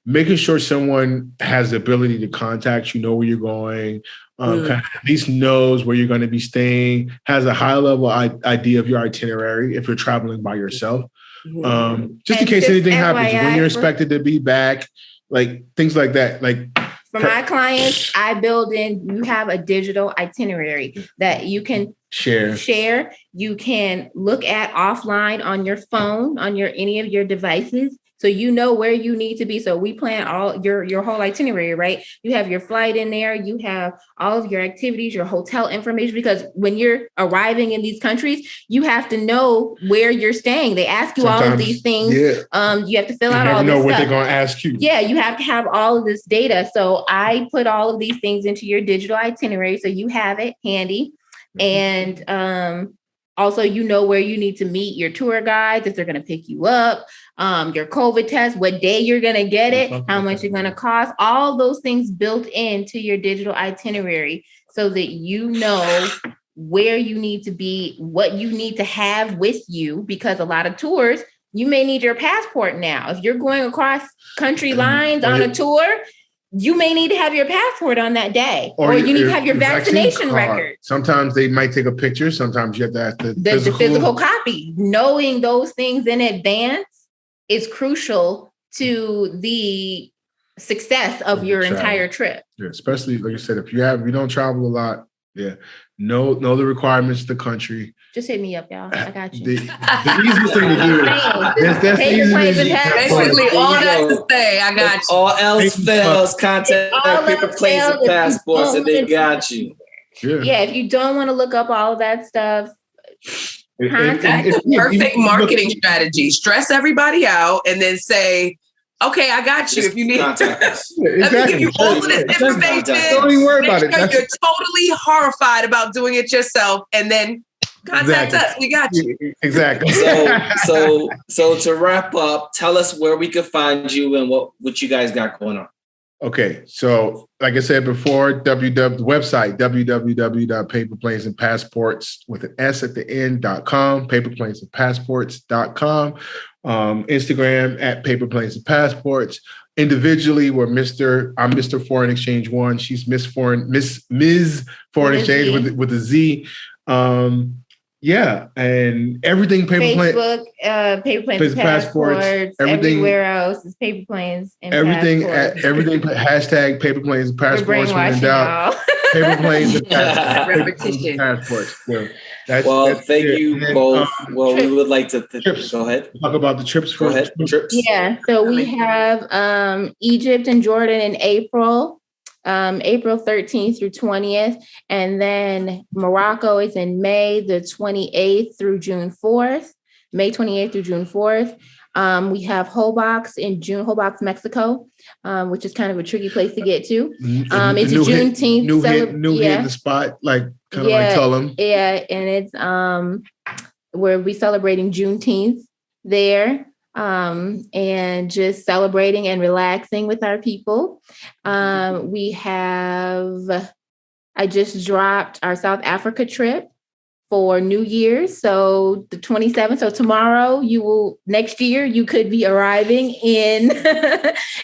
making sure someone has the ability to contact you, know where you're going, kind of at least knows where you're going to be staying, has a high level idea of your itinerary if you're traveling by yourself, just in case anything happens when you're expected to be back, like things like that. Like for my clients, you have a digital itinerary that you can share. You can look at offline on your phone, on any of your devices. So you know where you need to be. So we plan all your whole itinerary, right? You have your flight in there. You have all of your activities, your hotel information, because when you're arriving in these countries, you have to know where you're staying. They ask you all of these things. Yeah. You have to fill out all this stuff. You never know what they're going to ask you. Yeah, you have to have all of this data. So I put all of these things into your digital itinerary, so you have it handy. And also, you know where you need to meet your tour guides, if they're going to pick you up, your COVID test, what day you're going to get it, how much it's going to cost, all those things built into your digital itinerary so that you know where you need to be, what you need to have with you, because a lot of tours, you may need your passport now. If you're going across country lines on a tour, you may need to have your passport on that day, or you need to have your vaccination record. Sometimes they might take a picture. Sometimes you have to have the physical copy. Knowing those things in advance is crucial to the success of your entire trip. Yeah, especially like I said, if you don't travel a lot, know the requirements of the country. Just hit me up, y'all. I got you. The easiest thing to do is that's Paper easy planes as and you- Basically, all that to say, I got If you. all else fails, contact All paper else planes fails, and if you passports, and they don't- got you. Yeah, if you don't want to look up all of that stuff, That's a perfect marketing strategy. Stress everybody out and then say, okay, I got you Just if you need. contact us. Let me give you all of this Just information. don't even worry about it. Make sure That's- you're totally horrified about doing it yourself, and then contact us. We got you. Exactly. So to wrap up, tell us where we could find you and what you guys got going on. Okay, so like I said before, the website, www.paperplanesandpassports with an S at the end.com, paperplanesandpassports.com, Instagram at paperplanesandpassports. Individually, I'm Mr. Foreign Exchange 1. She's Ms. Foreign Exchange with a Z. Yeah, and everything Facebook, paper planes and passports. Everything, everywhere else is paper planes and everything, passports. everything. Hashtag paper planes and We're passports. When in brainwashing doubt, y'all. paper planes and passports. Repetition. Passports. So that's Thank it. you And then, both. Well, we would like to trips. go ahead. Talk about the trips Go first. ahead. Trips. Yeah, so we have Egypt and Jordan in April. April 13th through 20th. And then Morocco is in May the 28th through June 4th, May 28th through June 4th. We have Holbox in June, Holbox, Mexico, which is kind of a tricky place to get to. It's a Juneteenth. New hit in the spot, like kind of like tell them. Yeah, and it's where we're celebrating Juneteenth there. And just celebrating and relaxing with our people. I just dropped our South Africa trip for New Year's. So the 27th, so tomorrow next year, you could be arriving in,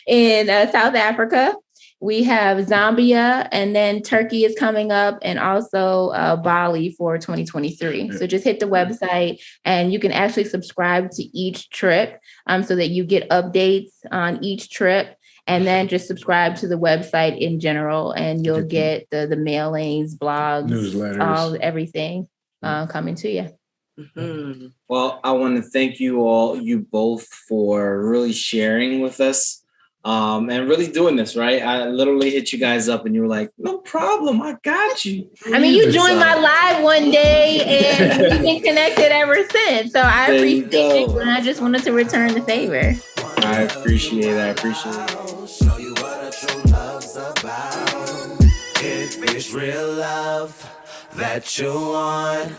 in South Africa. We have Zambia, and then Turkey is coming up, and also Bali for 2023. So just hit the website, and you can actually subscribe to each trip so that you get updates on each trip, and then just subscribe to the website in general, and you'll get the mailings, blogs, newsletters, everything coming to you. Mm-hmm. Well, I want to thank you both for really sharing with us. And really doing this, right? I literally hit you guys up and you were like, no problem, I got you. I mean, you joined my live one day and we've been connected ever since. So I appreciate it, and I just wanted to return the favor. I appreciate it. Show you what a true love's about. If it's real love that you want.